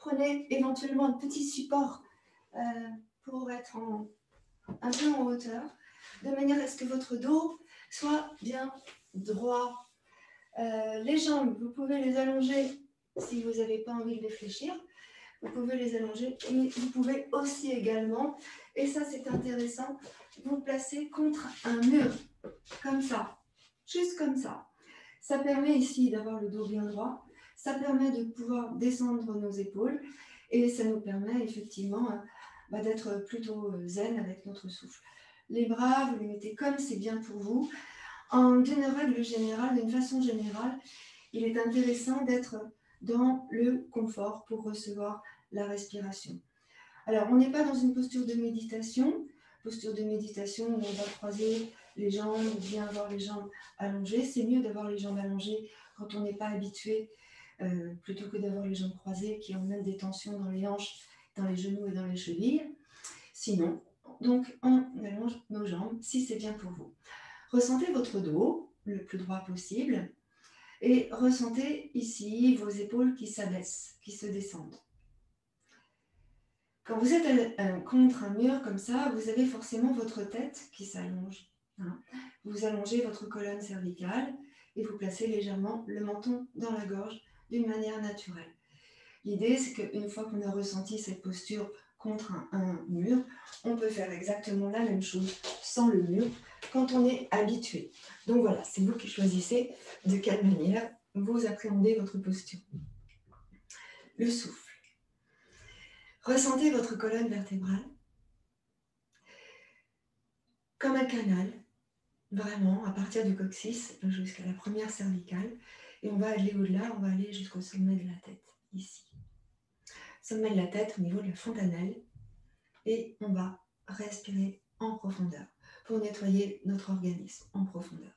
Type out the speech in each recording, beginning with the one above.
Prenez éventuellement un petit support pour être un peu en hauteur, de manière à ce que votre dos soit bien droit. Les jambes, vous pouvez les allonger si vous n'avez pas envie de les fléchir. Vous pouvez les allonger, mais vous pouvez aussi également, et ça c'est intéressant, vous placer contre un mur, comme ça, juste comme ça. Ça permet ici d'avoir le dos bien droit, ça permet de pouvoir descendre nos épaules, et ça nous permet effectivement d'être plutôt zen avec notre souffle. Les bras, vous les mettez comme c'est bien pour vous. D'une règle générale, d'une façon générale, il est intéressant d'être dans le confort pour recevoir la respiration. Alors, on n'est pas dans une posture de méditation où on va croiser les jambes ou bien avoir les jambes allongées. C'est mieux d'avoir les jambes allongées quand on n'est pas habitué, plutôt que d'avoir les jambes croisées qui emmènent des tensions dans les hanches, dans les genoux et dans les chevilles. Sinon, donc, on allonge nos jambes si c'est bien pour vous. Ressentez votre dos le plus droit possible et ressentez ici vos épaules qui s'abaissent, qui se descendent. Quand vous êtes contre un mur comme ça, vous avez forcément votre tête qui s'allonge. Vous allongez votre colonne cervicale et vous placez légèrement le menton dans la gorge d'une manière naturelle. L'idée, c'est qu'une fois qu'on a ressenti cette posture contre un mur, on peut faire exactement la même chose sans le mur quand on est habitué. Donc voilà, c'est vous qui choisissez de quelle manière vous appréhendez votre posture. Le souffle. Ressentez votre colonne vertébrale comme un canal, vraiment, à partir du coccyx jusqu'à la première cervicale. Et on va aller au-delà, on va aller jusqu'au sommet de la tête, ici. Sommet de la tête au niveau de la fontanelle. Et on va respirer en profondeur pour nettoyer notre organisme en profondeur.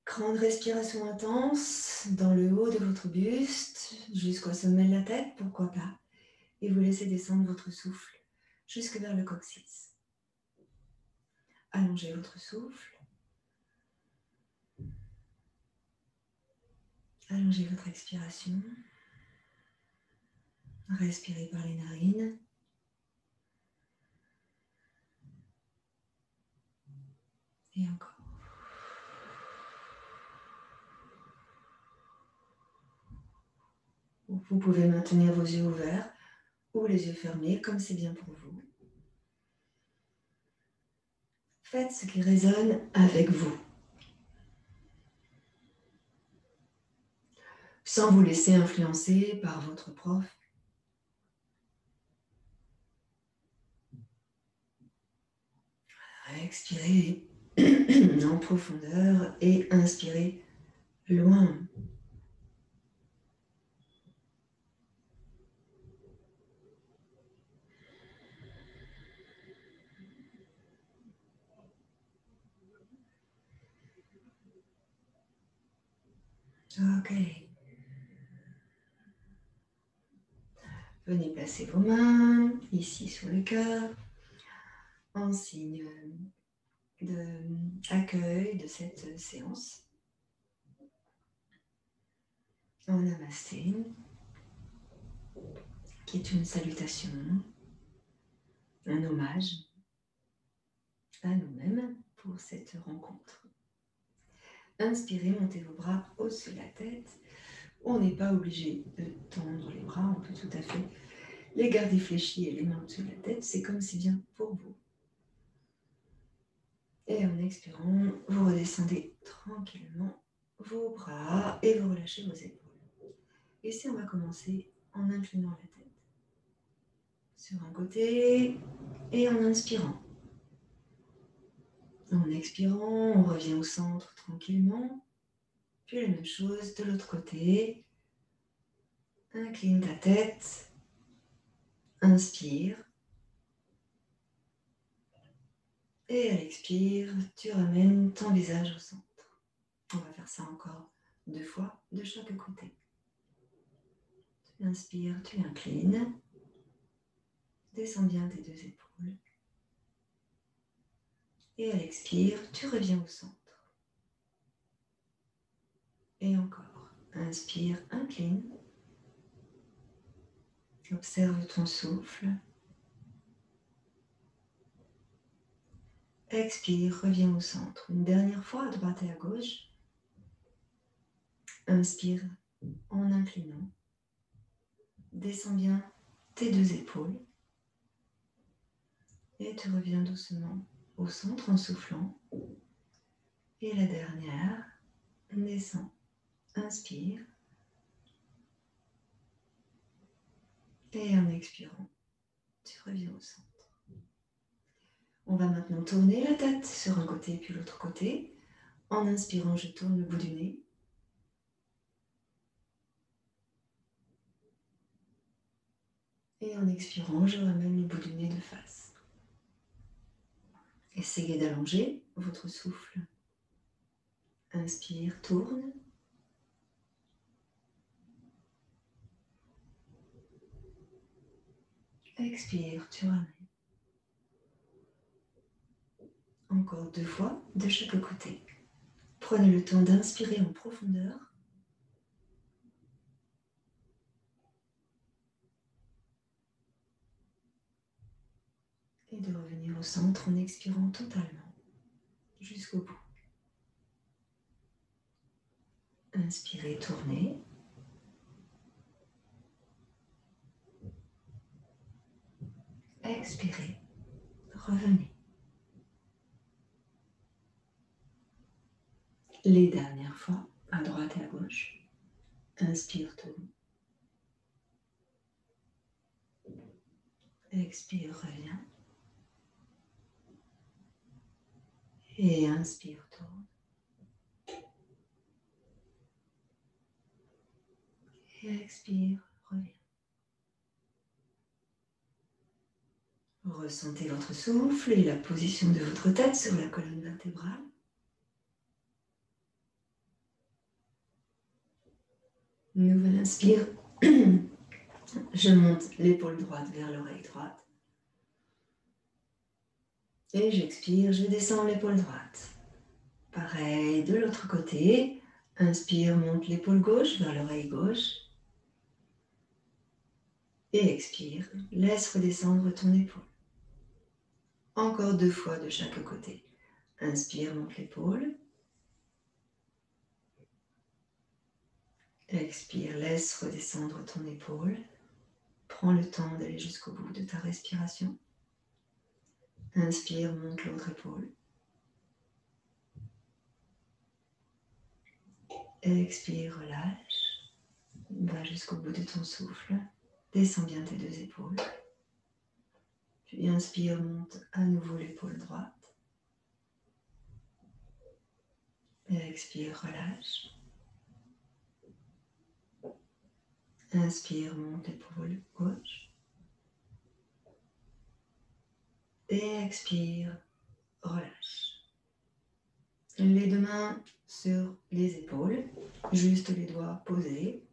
Grande respiration intense dans le haut de votre buste jusqu'au sommet de la tête, pourquoi pas. Et vous laissez descendre votre souffle jusque vers le coccyx. Allongez votre souffle. Allongez votre expiration. Respirez par les narines. Et encore. Vous pouvez maintenir vos yeux ouverts ou les yeux fermés, comme c'est bien pour vous. Faites ce qui résonne avec vous. Sans vous laisser influencer par votre prof. Expirez en profondeur et inspirez loin. Ok. Venez placer vos mains ici sur le cœur en signe d'accueil de cette séance. En Namasté, qui est une salutation, un hommage à nous-mêmes pour cette rencontre. Inspirez, montez vos bras au-dessus de la tête. On n'est pas obligé de tendre les bras, on peut tout à fait les garder fléchis et les mains au-dessus de la tête, c'est comme c'est bien pour vous. Et en expirant, vous redescendez tranquillement vos bras et vous relâchez vos épaules. Ici, on va commencer en inclinant la tête sur un côté et en inspirant. En expirant, on revient au centre tranquillement. Puis la même chose de l'autre côté. Incline ta tête. Inspire. Et à l'expire, tu ramènes ton visage au centre. On va faire ça encore 2 fois de chaque côté. Tu inspires, tu inclines. Descends bien tes 2 épaules. Et à l'expire, tu reviens au centre. Et encore. Inspire, incline. Observe ton souffle. Expire, reviens au centre. Une dernière fois à droite et à gauche. Inspire en inclinant. Descends bien tes deux épaules. Et tu reviens doucement au centre en soufflant. Et la dernière, descends. Inspire. Et en expirant, tu reviens au centre. On va maintenant tourner la tête sur un côté puis l'autre côté. En inspirant, je tourne le bout du nez. Et en expirant, je ramène le bout du nez de face. Essayez d'allonger votre souffle. Inspire, tourne. Expire, tu ramènes. Encore 2 fois de chaque côté. Prenez le temps d'inspirer en profondeur. Et de revenir au centre en expirant totalement jusqu'au bout. Inspirez, tournez. Expirez, revenez. Les dernières fois, à droite et à gauche. Inspire, tourne. Expire, reviens. Et inspire, tourne. Et expire, reviens. Ressentez votre souffle et la position de votre tête sur la colonne vertébrale. Nouvelle inspire. Je monte l'épaule droite vers l'oreille droite. Et j'expire, je descends l'épaule droite. Pareil de l'autre côté. Inspire, monte l'épaule gauche vers l'oreille gauche. Et expire, laisse redescendre ton épaule. Encore 2 fois de chaque côté. Inspire, monte l'épaule. Expire, laisse redescendre ton épaule. Prends le temps d'aller jusqu'au bout de ta respiration. Inspire, monte l'autre épaule. Expire, relâche. Va jusqu'au bout de ton souffle. Descends bien tes 2 épaules. Puis inspire, monte à nouveau l'épaule droite. Expire, relâche. Inspire, monte l'épaule gauche. Et expire, relâche. Les 2 mains sur les épaules, juste les doigts posés.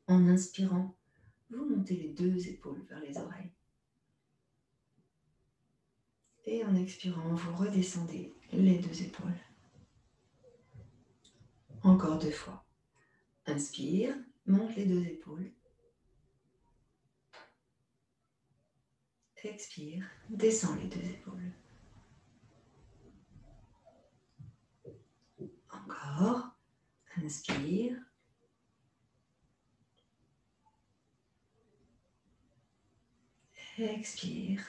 En inspirant, vous montez les 2 épaules vers les oreilles. Et en expirant, vous redescendez les 2 épaules. Encore 2 fois. Inspire, monte les 2 épaules. Expire, descends les 2 épaules. Encore. Inspire. Expire.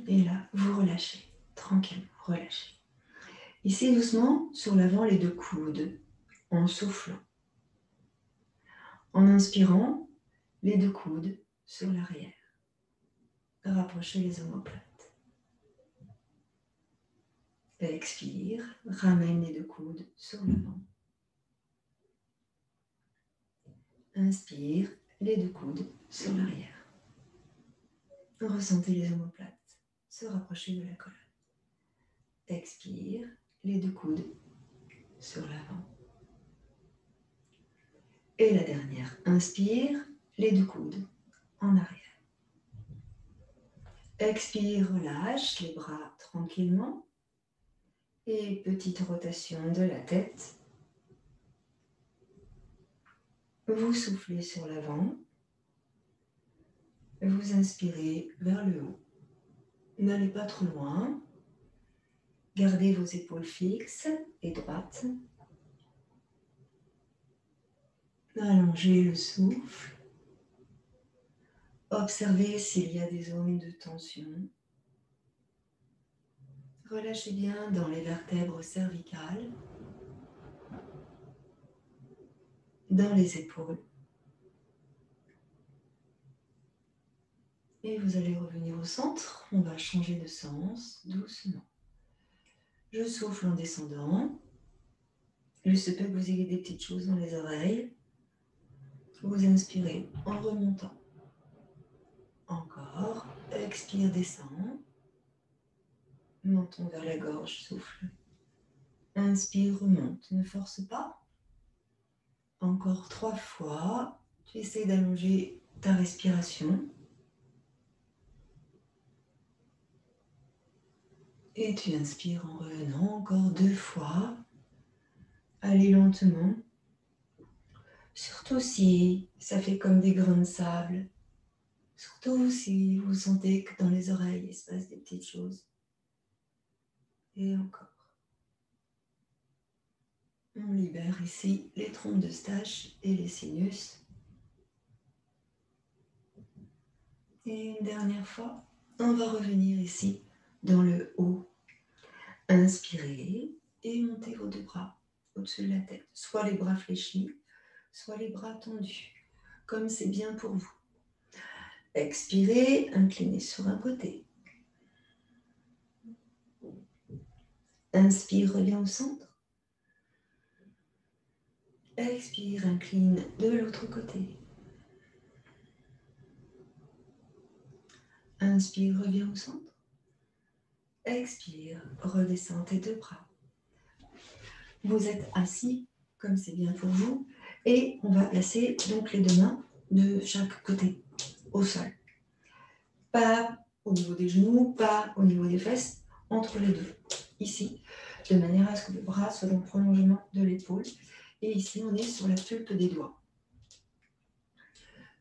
Et là, vous relâchez. Tranquillement, relâchez. Ici, doucement, sur l'avant, les 2 coudes, en soufflant. En inspirant, les 2 coudes sur l'arrière. Rapprochez les omoplates. Expire, ramène les 2 coudes sur l'avant. Inspire, les 2 coudes sur l'arrière. Ressentez les omoplates se rapprocher de la colonne. Expire, les 2 coudes sur l'avant. Et la dernière, inspire, les 2 coudes en arrière. Expire, relâche les bras tranquillement. Et petite rotation de la tête. Vous soufflez sur l'avant. vous inspirez vers le haut. N'allez pas trop loin. Gardez vos épaules fixes et droites. Allongez le souffle. Observez s'il y a des zones de tension. Relâchez bien dans les vertèbres cervicales, dans les épaules. Et vous allez revenir au centre. On va changer de sens doucement. Je souffle en descendant. Il se peut que vous ayez des petites choses dans les oreilles. Vous inspirez en remontant. Encore. Expire, descend. Menton vers la gorge, souffle. Inspire, remonte. Ne force pas. Encore 3 fois. Tu essaies d'allonger ta respiration. Et tu inspires en revenant encore 2 fois. Allez lentement. Surtout si ça fait comme des grains de sable. Surtout si vous sentez que dans les oreilles, il se passe des petites choses. Et encore. On libère ici les trompes d'Eustache et les sinus. Et une dernière fois, on va revenir ici dans le haut. Inspirez et montez vos 2 bras au-dessus de la tête. Soit les bras fléchis, soit les bras tendus, comme c'est bien pour vous. Expirez, inclinez sur un côté. Inspire, reviens au centre. Expire, incline de l'autre côté. Inspire, reviens au centre. Expire, redescends tes 2 bras. Vous êtes assis, comme c'est bien pour vous, et on va placer donc les 2 mains de chaque côté au sol. Pas au niveau des genoux, pas au niveau des fesses, entre les deux, ici, de manière à ce que le bras soit dans le prolongement de l'épaule. Et ici, on est sur la pulpe des doigts.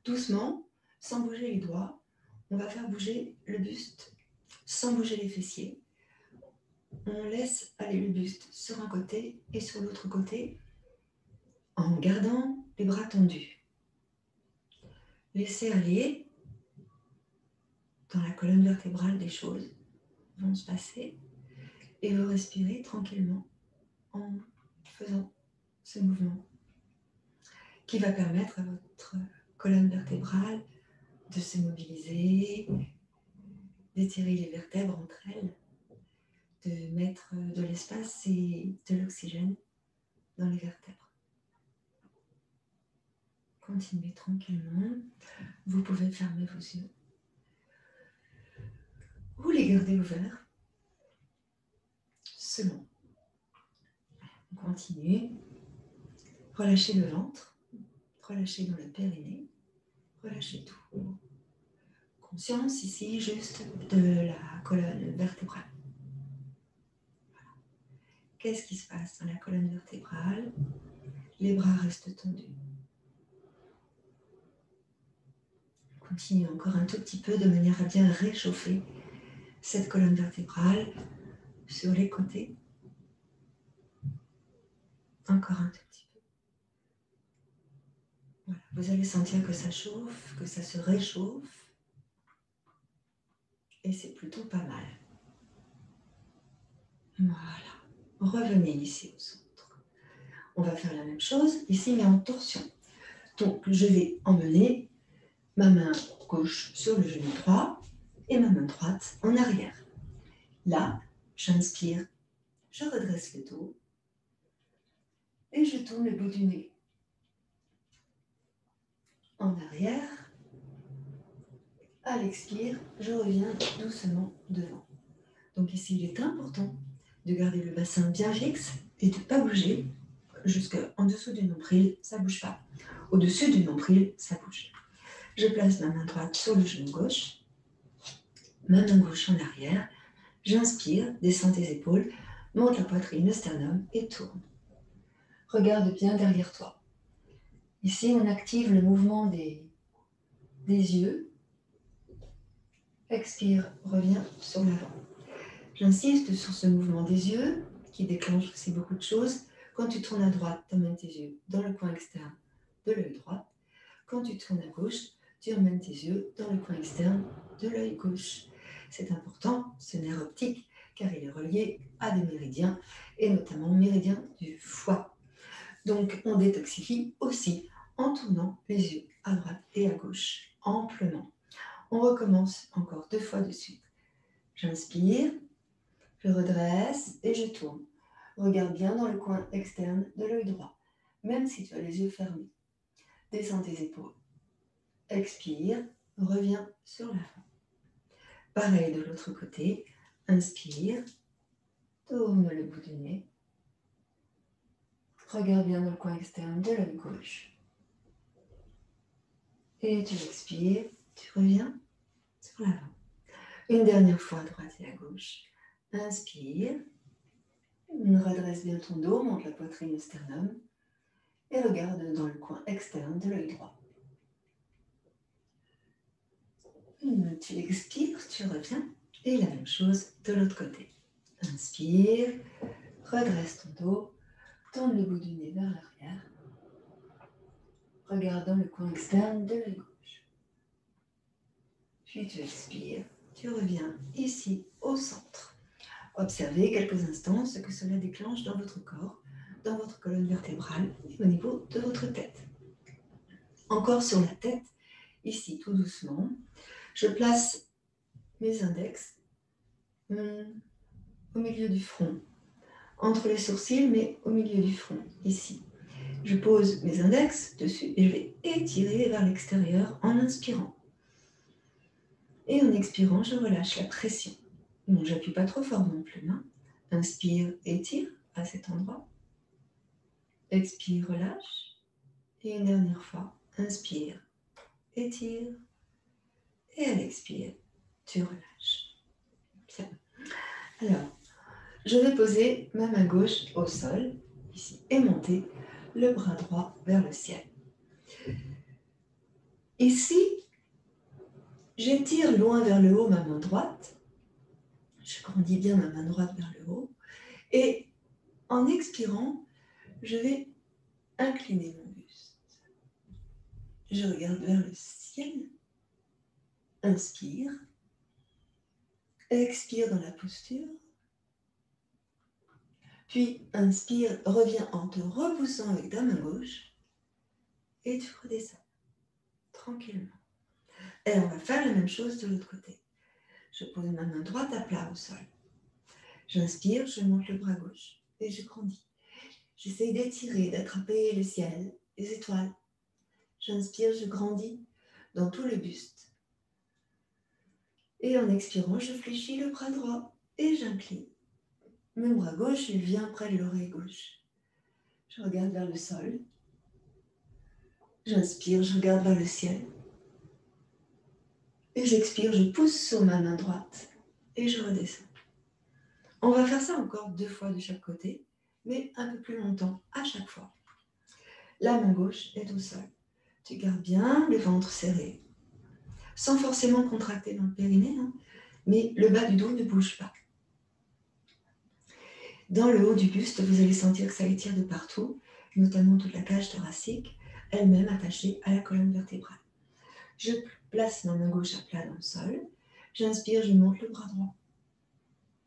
Doucement, sans bouger les doigts, on va faire bouger le buste sans bouger les fessiers. On laisse aller le buste sur un côté et sur l'autre côté en gardant les bras tendus. Laissez aller. Dans la colonne vertébrale, des choses vont se passer et vous respirez tranquillement en faisant ce mouvement qui va permettre à votre colonne vertébrale de se mobiliser, d'étirer les vertèbres entre elles, de mettre de l'espace et de l'oxygène dans les vertèbres. Continuez tranquillement. Vous pouvez fermer vos yeux ou les garder ouverts, selon. On continue. Relâchez le ventre, relâchez dans le périnée, relâchez tout. Conscience ici juste de la colonne vertébrale. Voilà. Qu'est-ce qui se passe dans la colonne vertébrale? Les bras restent tendus. Continue encore un tout petit peu de manière à bien réchauffer cette colonne vertébrale sur les côtés. Encore un tout petit peu. Voilà. Vous allez sentir que ça chauffe, que ça se réchauffe. Et c'est plutôt pas mal. Voilà. Revenez ici au centre. On va faire la même chose ici, mais en torsion. Donc, je vais emmener ma main gauche sur le genou droit et ma main droite en arrière. Là, j'inspire, je redresse le dos et je tourne le bout du nez en arrière. À l'expire, je reviens doucement devant. Donc ici, il est important de garder le bassin bien fixe et de ne pas bouger jusqu'en dessous du nombril, ça ne bouge pas. Au-dessus du nombril, ça bouge. Je place ma main droite sur le genou gauche, ma main gauche en arrière. J'inspire, descends tes épaules, monte la poitrine, le sternum et tourne. Regarde bien derrière toi. Ici, on active le mouvement des yeux Expire, reviens sur l'avant. J'insiste sur ce mouvement des yeux qui déclenche aussi beaucoup de choses. Quand tu tournes à droite, tu emmènes tes yeux dans le coin externe de l'œil droit. Quand tu tournes à gauche, tu emmènes tes yeux dans le coin externe de l'œil gauche. C'est important, ce nerf optique, car il est relié à des méridiens, et notamment le méridien du foie. Donc, on détoxifie aussi en tournant les yeux à droite et à gauche, amplement. On recommence encore 2 fois de suite. J'inspire, je redresse et je tourne. Regarde bien dans le coin externe de l'œil droit, même si tu as les yeux fermés. Descends tes épaules. Expire, reviens sur l'avant. Pareil de l'autre côté. Inspire, tourne le bout du nez. Regarde bien dans le coin externe de l'œil gauche. Et tu expires, tu reviens sur l'avant. Une dernière fois à droite et à gauche. Inspire, redresse bien ton dos, monte la poitrine au sternum et regarde dans le coin externe de l'œil droit. Tu expires, tu reviens et la même chose de l'autre côté. Inspire, redresse ton dos, tourne le bout du nez vers l'arrière. Regarde dans le coin externe de l'œil gauche. Puis tu expires, tu reviens ici au centre. Observez quelques instants ce que cela déclenche dans votre corps, dans votre colonne vertébrale et au niveau de votre tête. Encore sur la tête, ici tout doucement, je place mes index au milieu du front, entre les sourcils, mais au milieu du front, ici. Je pose mes index dessus et je vais étirer vers l'extérieur en inspirant. Et en expirant, je relâche la pression. Bon, j'appuie pas trop fort non plus. Hein. Inspire, étire à cet endroit. Expire, relâche. Et une dernière fois, inspire, étire. Et à l'expire, tu relâches. Bien. Alors, je vais poser ma main gauche au sol, ici, et monter le bras droit vers le ciel. Ici, j'étire loin vers le haut ma main droite. Je grandis bien ma main droite vers le haut. Et en expirant, je vais incliner mon buste. Je regarde vers le ciel. Inspire. Expire dans la posture. Puis inspire, reviens en te repoussant avec ta main gauche. Et tu redescends tranquillement. Et on va faire la même chose de l'autre côté. Je pose ma main droite à plat au sol. J'inspire, je monte le bras gauche et je grandis. J'essaye d'étirer, d'attraper le ciel, les étoiles. J'inspire, je grandis dans tout le buste. Et en expirant, je fléchis le bras droit et j'incline. Mon bras gauche, il vient près de l'oreille gauche. Je regarde vers le sol. J'inspire, je regarde vers le ciel. Et j'expire, je pousse sur ma main droite et je redescends. On va faire ça encore 2 fois de chaque côté, mais un peu plus longtemps à chaque fois. La main gauche est au sol. Tu gardes bien le ventre serré, sans forcément contracter dans le périnée, hein, mais le bas du dos ne bouge pas. Dans le haut du buste, vous allez sentir que ça étire de partout, notamment toute la cage thoracique, elle-même attachée à la colonne vertébrale. Je place ma main gauche à plat dans le sol. J'inspire, je monte le bras droit.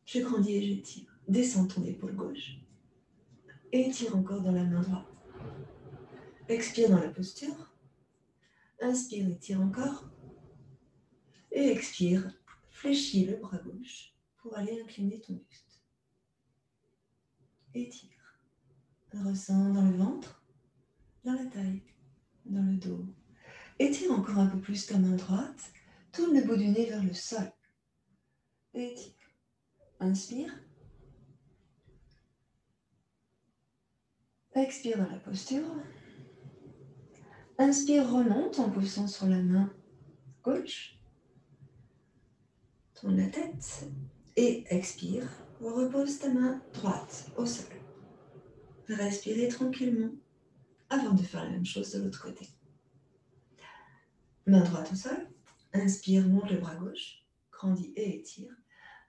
Je grandis et j'étire. Descends ton épaule gauche. Étire encore dans la main droite. Expire dans la posture. Inspire, étire encore. Et expire, fléchis le bras gauche pour aller incliner ton buste. Étire. Ressens dans le ventre, dans la taille, dans le dos. Étire encore un peu plus ta main droite. Tourne le bout du nez vers le sol. Étire. Inspire. Expire dans la posture. Inspire, remonte en poussant sur la main gauche. Tourne la tête. Et expire. Repose ta main droite au sol. Respirez tranquillement avant de faire la même chose de l'autre côté. Main droite au sol. Inspire, monte le bras gauche. grandis et étire.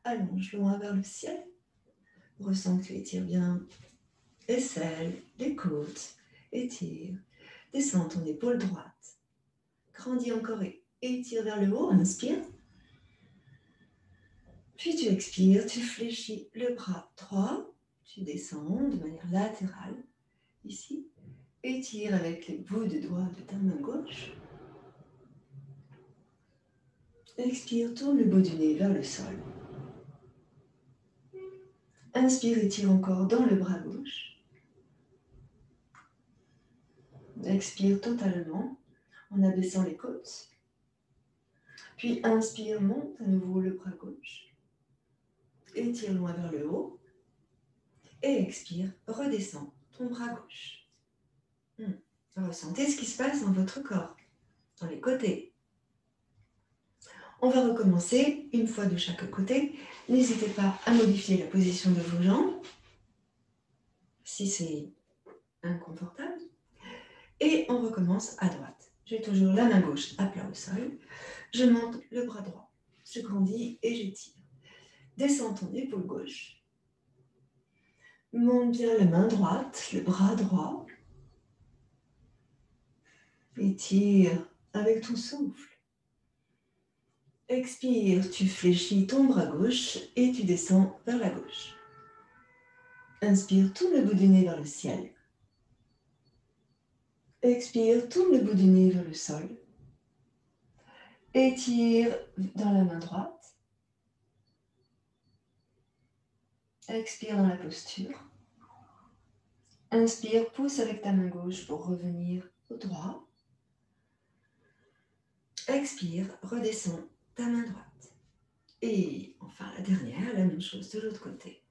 Allonge loin vers le ciel. Ressens que tu étires bien l'aisselle, les côtes. Étire. Descends ton épaule droite. Grandis encore et étire vers le haut. Inspire. Puis tu expires, tu fléchis le bras droit. Tu descends de manière latérale. Ici. Étire avec les bouts de doigts de ta main gauche. Expire, tourne le bout du nez vers le sol. Inspire, étire encore dans le bras gauche. Expire totalement en abaissant les côtes. Puis inspire, monte à nouveau le bras gauche. Étire loin vers le haut. Et expire, redescends ton bras gauche. Ressentez ce qui se passe dans votre corps, dans les côtés. On va recommencer une fois de chaque côté. N'hésitez pas à modifier la position de vos jambes, si c'est inconfortable. Et on recommence à droite. J'ai toujours la main gauche à plat au sol. Je monte le bras droit. Je grandis et j'étire. Descends ton épaule gauche. Monte bien la main droite, le bras droit. Étire avec ton souffle. Expire, tu fléchis ton bras gauche et tu descends vers la gauche. Inspire, tourne le bout du nez vers le ciel. Expire, tourne le bout du nez vers le sol. Étire dans la main droite. Expire dans la posture. Inspire, pousse avec ta main gauche pour revenir au droit. Expire, redescends ta main droite. Et enfin la dernière, la même chose de l'autre côté.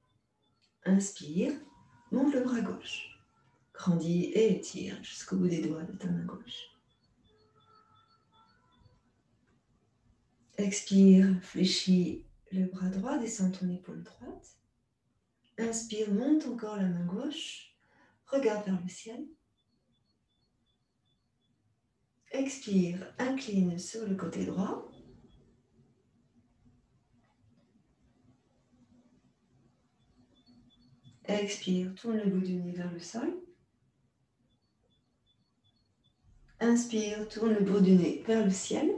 Inspire, monte le bras gauche. Grandis et étire jusqu'au bout des doigts de ta main gauche. Expire, fléchis le bras droit, descends ton épaule droite. Inspire, monte encore la main gauche. Regarde vers le ciel. Expire, incline sur le côté droit. Expire, tourne le bout du nez vers le sol. Inspire, tourne le bout du nez vers le ciel.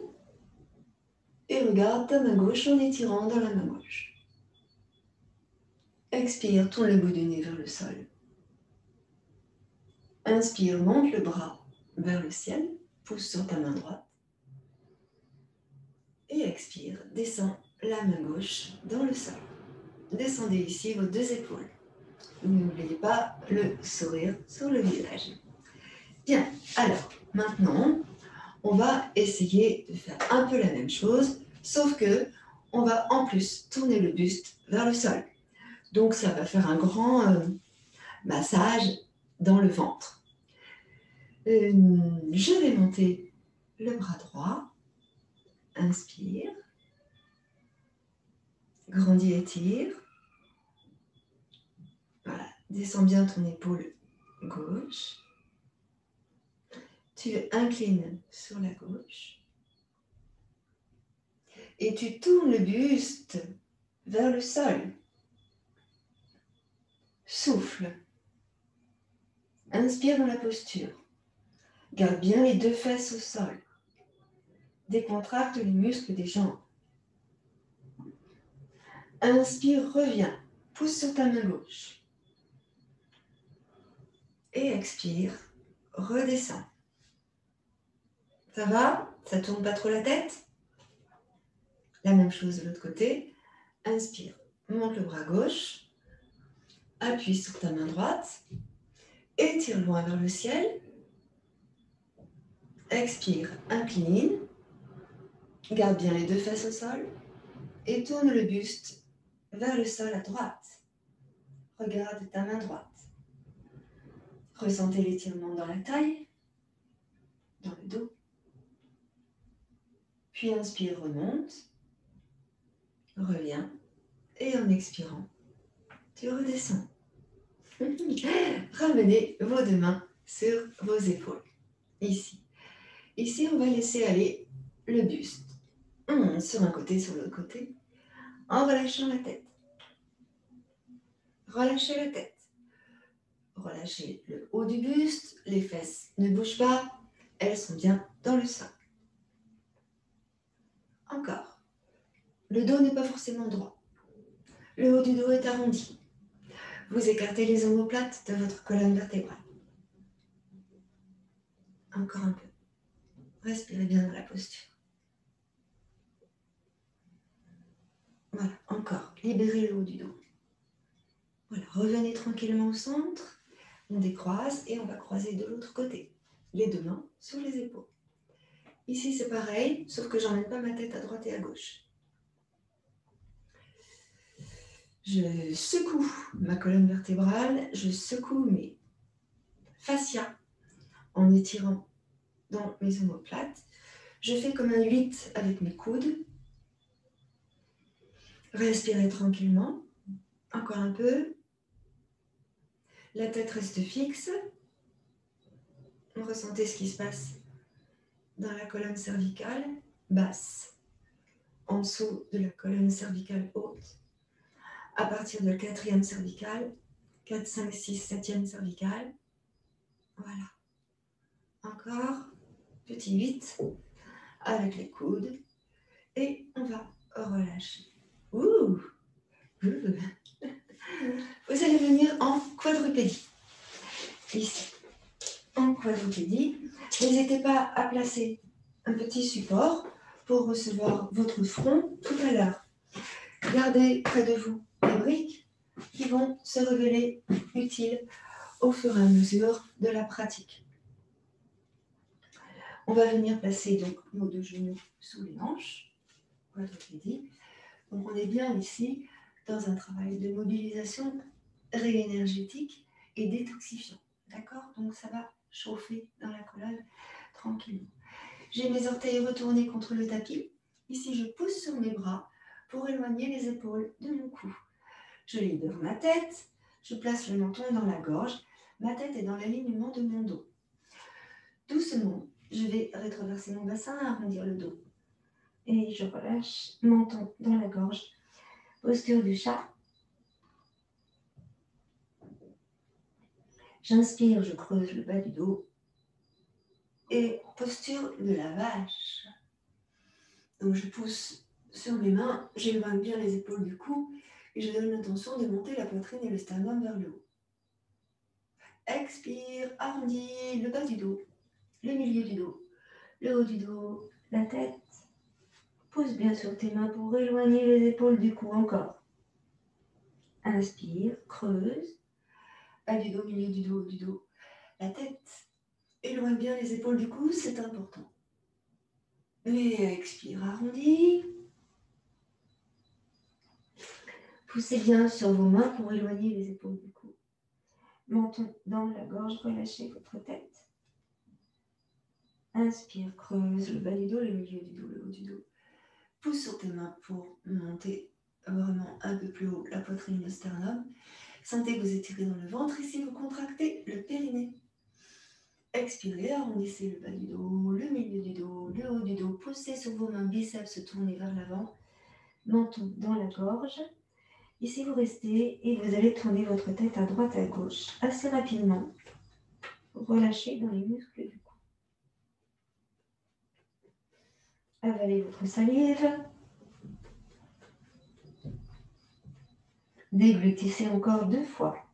Et regarde ta main gauche en étirant dans la main gauche. Expire, tourne le bout du nez vers le sol. Inspire, monte le bras vers le ciel. Pousse sur ta main droite. Et expire, descends la main gauche dans le sol. Descendez ici vos deux épaules. N'oubliez pas le sourire sur le visage. Bien, alors maintenant, on va essayer de faire un peu la même chose, sauf que on va en plus tourner le buste vers le sol. Donc ça va faire un grand massage dans le ventre. Je vais monter le bras droit. Inspire. Grandis, étire. Voilà, descends bien ton épaule gauche. Tu inclines sur la gauche. Et tu tournes le buste vers le sol. Souffle. Inspire dans la posture. Garde bien les deux fesses au sol. Décontracte les muscles des jambes. Inspire, reviens. Pousse sur ta main gauche. Et expire, redescends. Ça va? Ça tourne pas trop la tête? La même chose de l'autre côté. Inspire, monte le bras gauche. Appuie sur ta main droite. Étire loin vers le ciel. Expire, incline. Garde bien les deux fesses au sol. Et tourne le buste vers le sol à droite. Regarde ta main droite. Ressentez l'étirement dans la taille, dans le dos. Puis inspire, remonte. Reviens. Et en expirant, tu redescends. Ramenez vos deux mains sur vos épaules. Ici. Ici, on va laisser aller le buste. Sur un côté, sur l'autre côté, en relâchant la tête. Relâchez la tête. Relâchez le haut du buste, les fesses ne bougent pas, elles sont bien dans le sol. Encore. Le dos n'est pas forcément droit. Le haut du dos est arrondi. Vous écartez les omoplates de votre colonne vertébrale. Encore un peu. Respirez bien dans la posture. Voilà, encore. Libérez le haut du dos. Voilà, revenez tranquillement au centre. On décroise et on va croiser de l'autre côté. Les deux mains sur les épaules. Ici, c'est pareil, sauf que j'emmène pas ma tête à droite et à gauche. Je secoue ma colonne vertébrale, je secoue mes fascias en étirant dans mes omoplates. Je fais comme un 8 avec mes coudes. Respirez tranquillement. Encore un peu. La tête reste fixe. Ressentez ce qui se passe dans la colonne cervicale basse, en dessous de la colonne cervicale haute. À partir de la 4e cervicale, 4, 5, 6, 7e cervicale. Voilà. Encore, petit 8 avec les coudes. Et on va relâcher. Ouh. Vous allez venir en quadrupédie. Ici, en quadrupédie. N'hésitez pas à placer un petit support pour recevoir votre front tout à l'heure. Gardez près de vous des briques qui vont se révéler utiles au fur et à mesure de la pratique. On va venir placer donc nos deux genoux sous les hanches, quadrupédie. Donc on est bien ici dans un travail de mobilisation réénergétique et détoxifiant. D'accord? Donc ça va chauffer dans la colonne tranquillement. J'ai mes orteils retournés contre le tapis. Ici, je pousse sur mes bras pour éloigner les épaules de mon cou. Je libère ma tête, je place le menton dans la gorge. Ma tête est dans l'alignement de mon dos. Doucement, je vais rétroverser mon bassin, arrondir le dos. Et je relâche, menton dans la gorge. Posture du chat. J'inspire, je creuse le bas du dos. Et posture de la vache. Donc je pousse sur mes mains, j'éloigne bien les épaules du cou et je donne l'intention de monter la poitrine et le sternum vers le haut. Expire, arrondis le bas du dos, le milieu du dos, le haut du dos, la tête. Pousse bien sur tes mains pour éloigner les épaules du cou encore. Inspire, creuse, bas du dos, milieu du dos, haut du dos, la tête. Éloigne bien les épaules du cou, c'est important. Et expire, arrondis. Poussez bien sur vos mains pour éloigner les épaules du cou. Menton dans la gorge, relâchez votre tête. Inspire, creuse le bas du dos, le milieu du dos, le haut du dos. Pousse sur tes mains pour monter vraiment un peu plus haut la poitrine, le sternum. Sentez que vous étirez dans le ventre. Ici, vous contractez le périnée. Expirez, arrondissez le bas du dos, le milieu du dos, le haut du dos. Poussez sur vos mains, biceps tournés vers l'avant. Menton dans la gorge. Ici, vous restez et vous allez tourner votre tête à droite, à gauche, assez rapidement. Relâchez dans les muscles du cou. Avalez votre salive. Déglutissez encore 2 fois.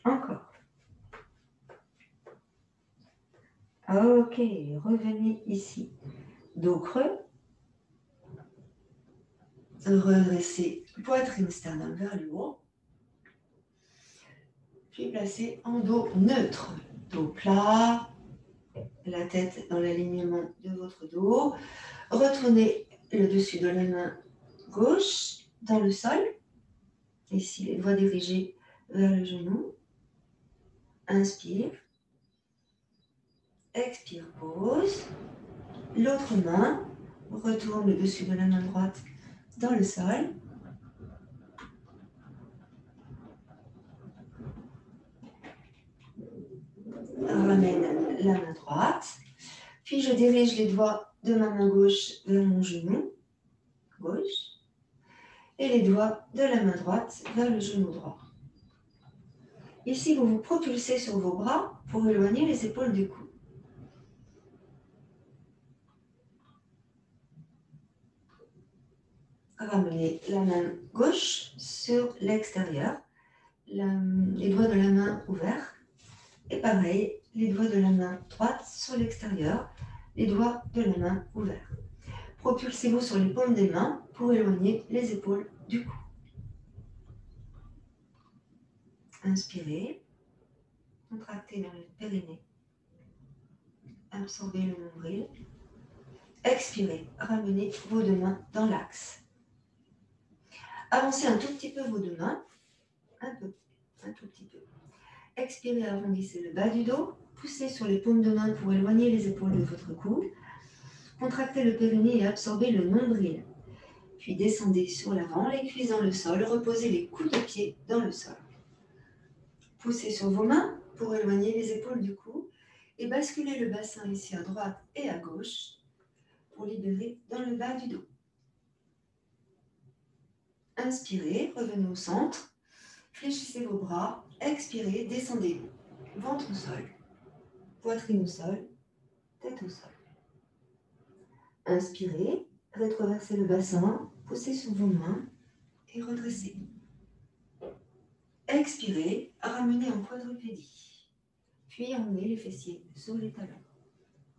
Encore. Ok, revenez ici. Dos creux. Redressez poitrine, sternum vers le haut. Puis placez en dos neutre. Dos plat. La tête dans l'alignement de votre dos. Retournez le dessus de la main gauche dans le sol. Ici, les doigts dirigés vers le genou. Inspire. Expire, pause. L'autre main retourne le dessus de la main droite dans le sol. Ramène la main droite. Puis je dirige les doigts de ma main gauche vers mon genou gauche et les doigts de la main droite vers le genou droit. Ici, vous vous propulsez sur vos bras pour éloigner les épaules du cou. Ramenez la main gauche sur l'extérieur, les doigts de la main ouverts. Et pareil, les doigts de la main droite sur l'extérieur, les doigts de la main ouverts. Propulsez-vous sur les paumes des mains pour éloigner les épaules du cou. Inspirez, contractez dans le périnée, absorbez le nombril. Expirez, ramenez vos deux mains dans l'axe. Avancez un tout petit peu vos deux mains, un tout petit peu. Expirez, arrondissez le bas du dos, poussez sur les paumes de main pour éloigner les épaules de votre cou. Contractez le périnée et absorbez le nombril. Puis descendez sur l'avant, les cuisses dans le sol, reposez les coudes de pied dans le sol. Poussez sur vos mains pour éloigner les épaules du cou et basculez le bassin ici à droite et à gauche pour libérer dans le bas du dos. Inspirez, revenez au centre, fléchissez vos bras, expirez, descendez, ventre au sol, poitrine au sol, tête au sol. Inspirez, rétroversez le bassin, poussez sur vos mains et redressez. Expirez, ramenez en quadrupédie, puis emmenez les fessiers sur les talons.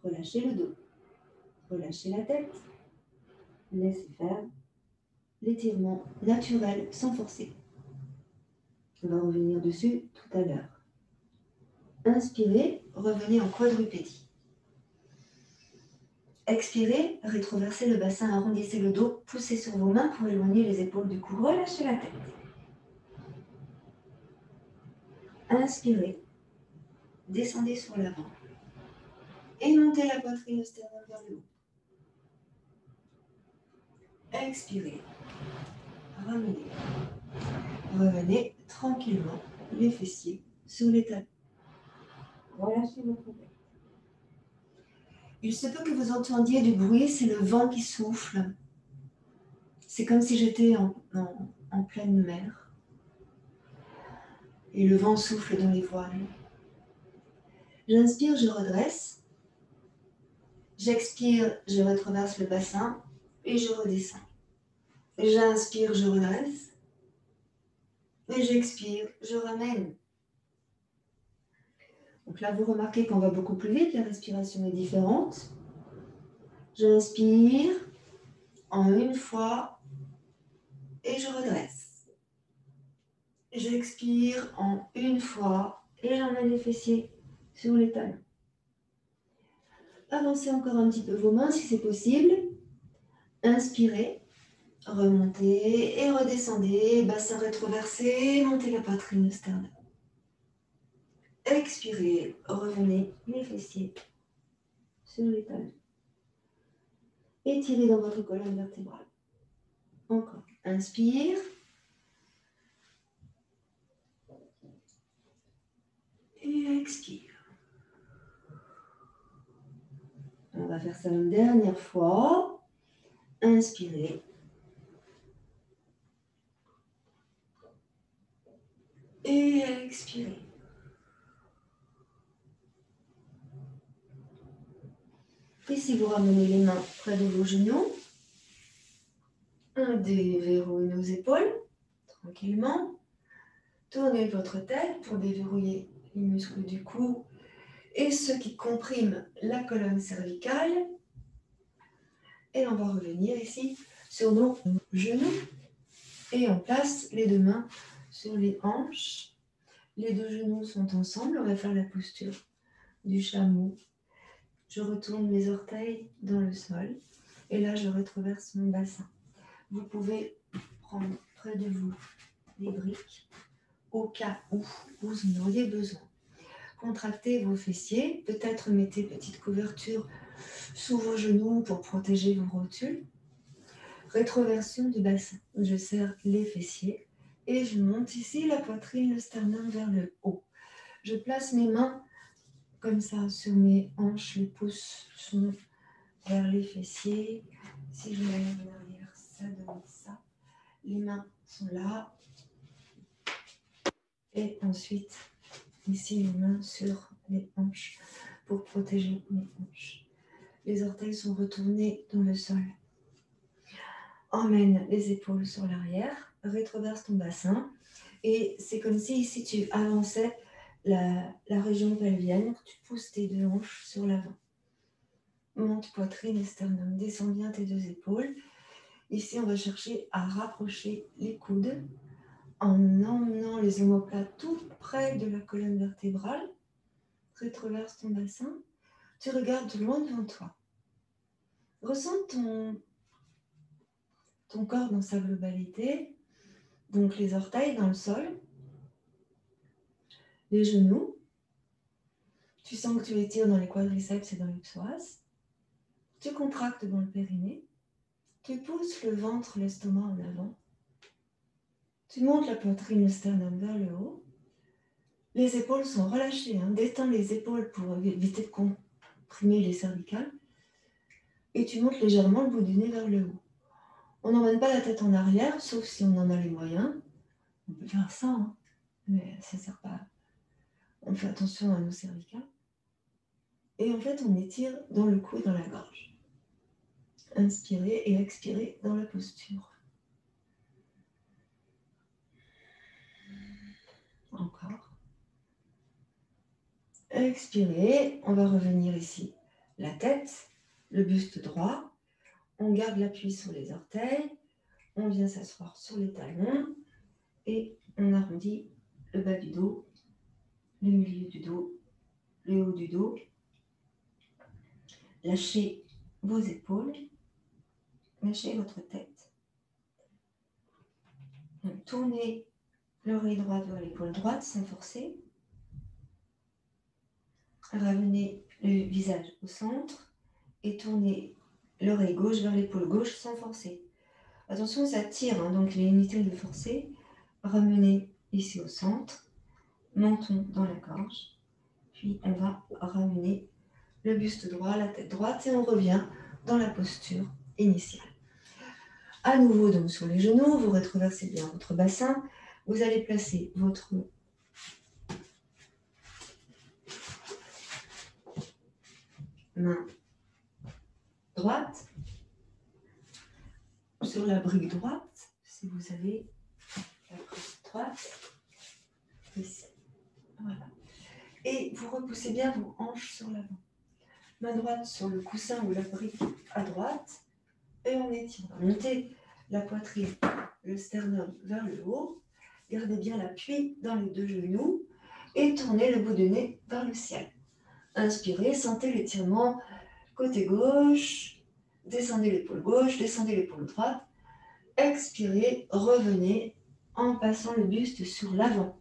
Relâchez le dos, relâchez la tête, laissez faire l'étirement naturel sans forcer. On va revenir dessus tout à l'heure. Inspirez, revenez en quadrupédie. Expirez, rétroversez le bassin, arrondissez le dos, poussez sur vos mains pour éloigner les épaules du cou, relâchez la tête. Inspirez, descendez sur l'avant et montez la poitrine au sternum vers le haut. Expirez, ramenez. Revenez tranquillement les fessiers sur les talons. Relâchez votre tête. Il se peut que vous entendiez du bruit, c'est le vent qui souffle. C'est comme si j'étais en pleine mer. Et le vent souffle dans les voiles. J'inspire, je redresse. J'expire, je retraverse le bassin et je redescends. J'inspire, je redresse. Et j'expire, je ramène. Donc là, vous remarquez qu'on va beaucoup plus vite, la respiration est différente. J'inspire en une fois et je redresse. J'expire en une fois et j'emmène les fessiers sur les talons. Avancez encore un petit peu vos mains si c'est possible. Inspirez, remontez et redescendez, bassin rétroversé, montez la poitrine, le sternum. Expirez, revenez les fessiers sur les talons. Étirez dans votre colonne vertébrale. Encore. Inspire. Et expire. On va faire ça une dernière fois. Inspirez. Et expirez. Ici, vous ramenez les mains près de vos genoux. On déverrouille nos épaules, tranquillement. Tournez votre tête pour déverrouiller les muscles du cou et ceux qui compriment la colonne cervicale. Et on va revenir ici sur nos genoux. Et on place les deux mains sur les hanches. Les deux genoux sont ensemble. On va faire la posture du chameau. Je retourne mes orteils dans le sol. Et là, je retraverse mon bassin. Vous pouvez prendre près de vous des briques au cas où vous en auriez besoin. Contractez vos fessiers. Peut-être mettez petite couverture sous vos genoux pour protéger vos rotules. Rétroversion du bassin. Je serre les fessiers et je monte ici la poitrine, le sternum vers le haut. Je place mes mains comme ça sur mes hanches, les pouces sont vers les fessiers. Si je mets en arrière, ça donne ça. Les mains sont là. Et ensuite, ici, les mains sur les hanches pour protéger mes hanches. Les orteils sont retournés dans le sol. Emmène les épaules sur l'arrière, rétroverse ton bassin. Et c'est comme si tu avançais la région pelvienne, tu pousses tes deux hanches sur l'avant. Monte poitrine et sternum, descends bien tes deux épaules. Ici, on va chercher à rapprocher les coudes en emmenant les omoplates tout près de la colonne vertébrale. Rétroverse ton bassin. Tu regardes loin devant toi. Ressens ton corps dans sa globalité. Donc les orteils dans le sol. Les genoux. Tu sens que tu étires dans les quadriceps et dans les psoas. Tu contractes dans le périnée. Tu pousses le ventre, l'estomac en avant. Tu montes la poitrine, le sternum vers le haut. Les épaules sont relâchées. Détends les épaules pour éviter de comprimer les cervicales. Et tu montes légèrement le bout du nez vers le haut. On n'emmène pas la tête en arrière, sauf si on en a les moyens. On peut faire ça, mais ça ne sert pas. On fait attention à nos cervicales. Et en fait, on étire dans le cou et dans la gorge. Inspirez et expirez dans la posture. Encore. Expirez, on va revenir ici. La tête, le buste droit. On garde l'appui sur les orteils. On vient s'asseoir sur les talons. Et on arrondit le bas du dos, le milieu du dos, le haut du dos. Lâchez vos épaules. Lâchez votre tête. Donc, tournez l'oreille droite vers l'épaule droite sans forcer. Ramenez le visage au centre et tournez l'oreille gauche vers l'épaule gauche sans forcer. Attention, ça tire, donc il est inutile de forcer. Ramenez ici au centre, menton dans la gorge, puis on va ramener le buste droit, la tête droite et on revient dans la posture initiale. À nouveau donc sur les genoux, vous rétroversez bien votre bassin, vous allez placer votre main droite sur la brique droite, si vous avez la brique droite, ici. Voilà. Et vous repoussez bien vos hanches sur l'avant. Main droite sur le coussin ou la brique à droite, et on étire. Montez la poitrine, le sternum vers le haut, gardez bien l'appui dans les deux genoux, et tournez le bout du nez vers le ciel. Inspirez, sentez l'étirement côté gauche, descendez l'épaule gauche, descendez l'épaule droite. Expirez, revenez en passant le buste sur l'avant.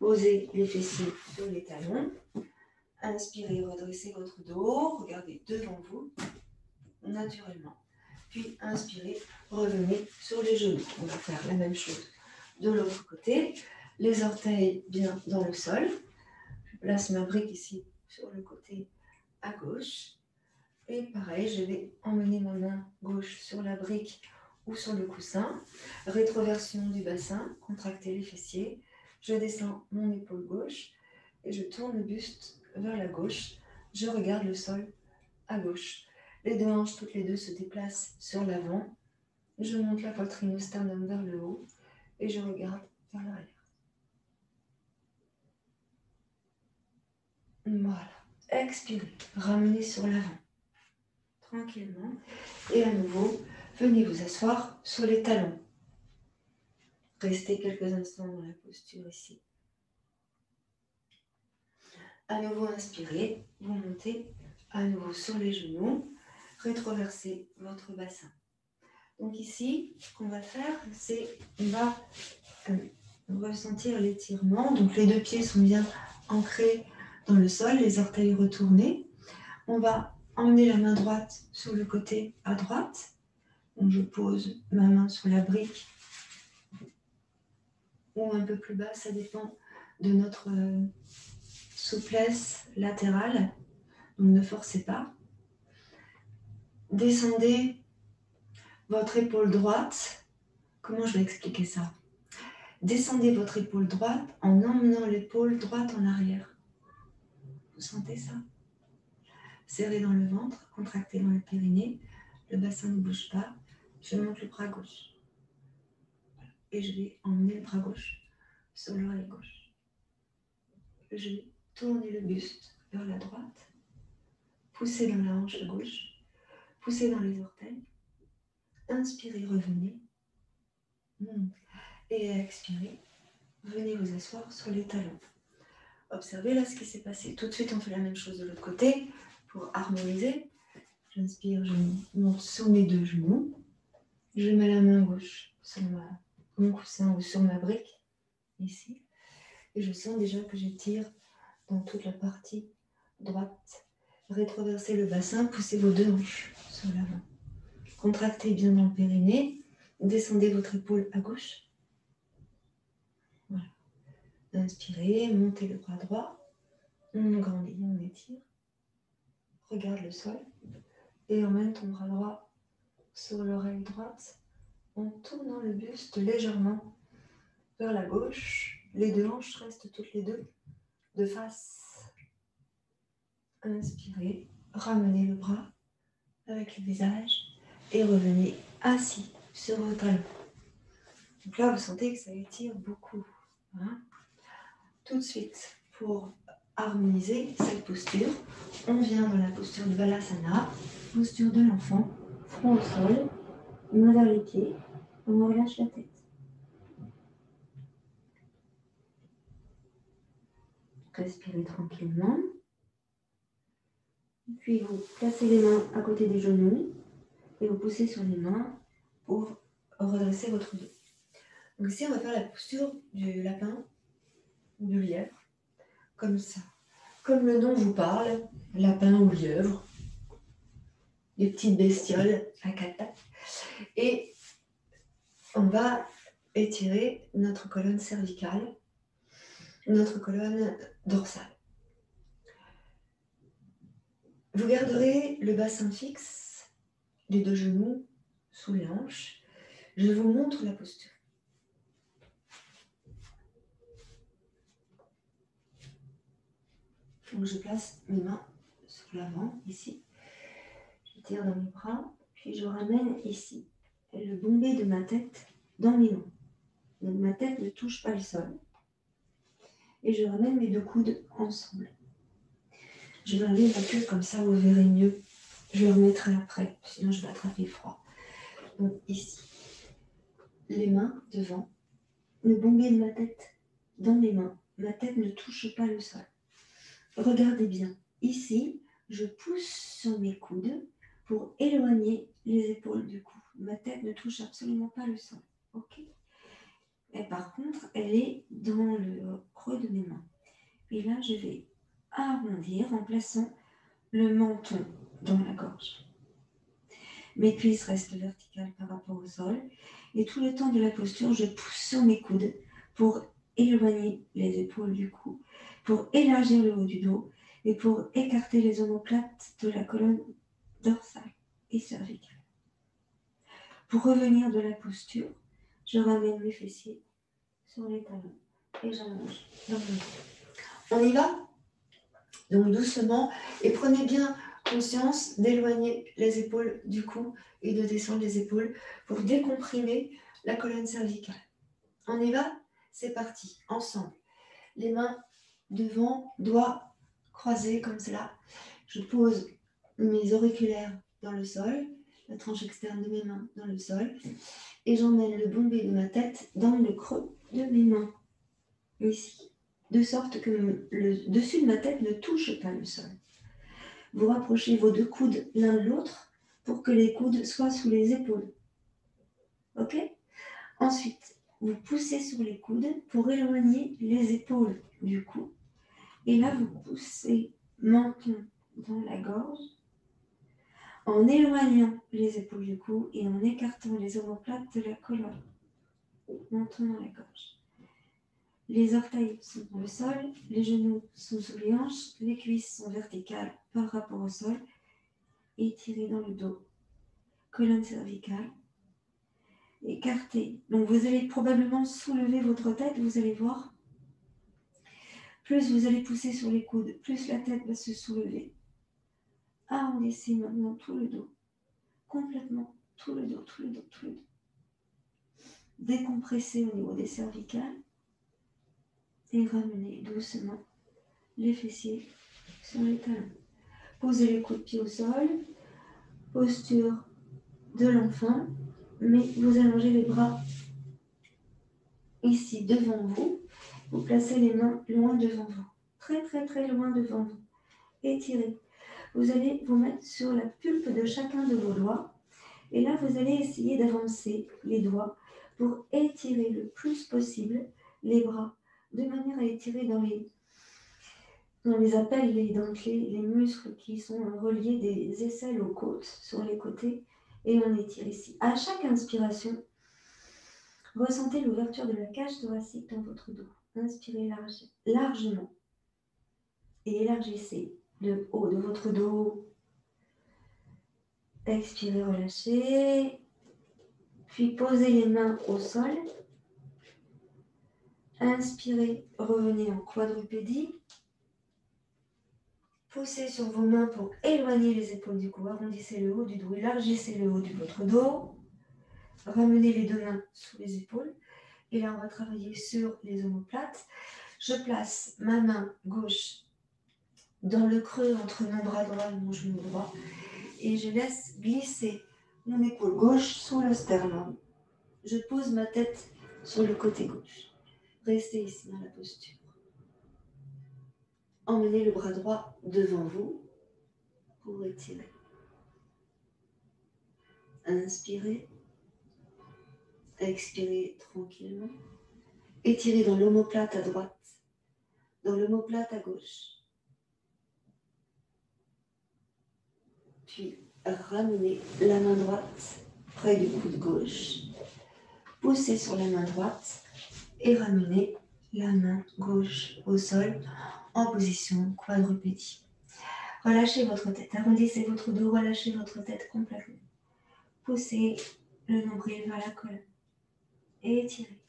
Posez les fessiers sur les talons. Inspirez, redressez votre dos, regardez devant vous, naturellement. Puis inspirez, revenez sur les genoux. On va faire la même chose de l'autre côté. Les orteils bien dans le sol. Je place ma brique ici sur le côté à gauche. Et pareil, je vais emmener ma main gauche sur la brique ou sur le coussin. Rétroversion du bassin, contractez les fessiers. Je descends mon épaule gauche et je tourne le buste vers la gauche. Je regarde le sol à gauche. Les deux hanches, toutes les deux, se déplacent sur l'avant. Je monte la poitrine, le sternum vers le haut et je regarde vers l'arrière. Voilà. Expirez. Ramenez sur l'avant. Tranquillement. Et à nouveau, venez vous asseoir sur les talons. Restez quelques instants dans la posture ici. À nouveau, inspirez. Vous montez à nouveau sur les genoux. Rétroversez votre bassin. Donc ici, ce qu'on va faire, c'est on va ressentir l'étirement. Donc les deux pieds sont bien ancrés dans le sol, les orteils retournés. On va emmener la main droite sur le côté à droite. Donc je pose ma main sur la brique ou un peu plus bas, ça dépend de notre souplesse latérale, donc ne forcez pas. Descendez votre épaule droite. Comment je vais expliquer ça? Descendez votre épaule droite en emmenant l'épaule droite en arrière. Vous sentez ça? Serrez dans le ventre, contractez dans le périnée. Le bassin ne bouge pas. Je monte le bras gauche. Et je vais emmener le bras gauche sur l'oreille gauche. Je vais tourner le buste vers la droite. Poussez dans la hanche gauche. Poussez dans les orteils. Inspirez, revenez. Et expirez. Venez vous asseoir sur les talons. Observez là ce qui s'est passé. Tout de suite, on fait la même chose de l'autre côté pour harmoniser. J'inspire, je monte sur mes deux genoux. Je mets la main gauche sur mon coussin ou sur ma brique, ici. Et je sens déjà que j'étire dans toute la partie droite. Rétroversez le bassin, poussez vos deux hanches sur l'avant. Contractez bien dans le périnée. Descendez votre épaule à gauche. Voilà. Inspirez, montez le bras droit. On grandit, on étire. Regarde le sol. Et emmène ton bras droit sur l'oreille droite en tournant le buste légèrement vers la gauche. Les deux hanches restent toutes les deux de face. Inspirez, ramenez le bras avec le visage et revenez assis sur vos talons. Donc là, vous sentez que ça étire beaucoup. Hein? Tout de suite, pour harmoniser cette posture, on vient dans la posture de Balasana, posture de l'enfant, front au sol, main vers les pieds, on relâche la tête. Respirez tranquillement. Puis vous placez les mains à côté des genoux et vous poussez sur les mains pour redresser votre dos. Donc ici, on va faire la posture du lapin ou du lièvre, comme ça. Comme le nom vous parle, lapin ou lièvre, des petites bestioles à quatre pattes. Et on va étirer notre colonne cervicale, notre colonne dorsale. Vous garderez le bassin fixe, les deux genoux sous les hanches. Je vous montre la posture. Donc je place mes mains sur l'avant, ici. Je tire dans mes bras, puis je ramène ici le bombé de ma tête dans mes mains. Donc ma tête ne touche pas le sol. Et je ramène mes deux coudes ensemble. Je vais enlever la queue, comme ça vous verrez mieux. Je le remettrai après, sinon je vais attraper froid. Donc ici, les mains devant, le bombé de ma tête dans mes mains. Ma tête ne touche pas le sol. Regardez bien. Ici, je pousse sur mes coudes pour éloigner les épaules du cou. Ma tête ne touche absolument pas le sol. Ok ? Et par contre, elle est dans le creux de mes mains. Et là, je vais arrondir en plaçant le menton dans la gorge. Mes cuisses restent verticales par rapport au sol. Et tout le temps de la posture, je pousse sur mes coudes pour éloigner les épaules du cou, pour élargir le haut du dos et pour écarter les omoplates de la colonne dorsale et cervicale. Pour revenir de la posture, je ramène mes fessiers sur les talons et j'allonge dans le dos. On y va ? Donc doucement, et prenez bien conscience d'éloigner les épaules du cou et de descendre les épaules pour décomprimer la colonne cervicale. On y va ? C'est parti, ensemble. Les mains devant, doigts croisés comme cela. Je pose mes auriculaires dans le sol, la tranche externe de mes mains dans le sol, et j'emmène le bombé de ma tête dans le creux de mes mains, ici, de sorte que le dessus de ma tête ne touche pas le sol. Vous rapprochez vos deux coudes l'un de l'autre pour que les coudes soient sous les épaules. Ok ? Ensuite, vous poussez sur les coudes pour éloigner les épaules du cou. Et là, vous poussez menton dans la gorge en éloignant les épaules du cou et en écartant les omoplates de la colonne. Menton dans la gorge. Les orteils sont dans le sol, les genoux sont sous les hanches, les cuisses sont verticales par rapport au sol. Étirez dans le dos, colonne cervicale, écartez. Donc vous allez probablement soulever votre tête, vous allez voir. Plus vous allez pousser sur les coudes, plus la tête va se soulever. Arrondissez maintenant tout le dos, complètement, tout le dos, tout le dos, tout le dos. Décompressez au niveau des cervicales et ramenez doucement les fessiers sur les talons. Posez les coudes de pied au sol, posture de l'enfant, mais vous allongez les bras ici devant vous. Vous placez les mains loin devant vous, très très très loin devant vous. Étirez. Vous allez vous mettre sur la pulpe de chacun de vos doigts. Et là, vous allez essayer d'avancer les doigts pour étirer le plus possible les bras, de manière à étirer dans les appels, les muscles qui sont reliés des aisselles aux côtes, sur les côtés. Et on étire ici. À chaque inspiration, ressentez l'ouverture de la cage thoracique dans votre dos. Inspirez largement et élargissez le haut de votre dos. Expirez, relâchez. Puis posez les mains au sol. Inspirez, revenez en quadrupédie. Poussez sur vos mains pour éloigner les épaules du cou. Arrondissez le haut du dos, élargissez le haut de votre dos. Ramenez les deux mains sous les épaules. Et là, on va travailler sur les omoplates. Je place ma main gauche dans le creux entre mon bras droit et mon genou droit. Et je laisse glisser mon épaule gauche sous le sternum. Je pose ma tête sur le côté gauche. Restez ici dans la posture. Emmenez le bras droit devant vous pour étirer. Inspirez. Expirez tranquillement. Étirez dans l'omoplate à droite, dans l'omoplate à gauche. Puis ramenez la main droite près du coude gauche. Poussez sur la main droite et ramenez la main gauche au sol en position quadrupédie. Relâchez votre tête, arrondissez votre dos, relâchez votre tête complètement. Poussez le nombril vers la colonne et étirez.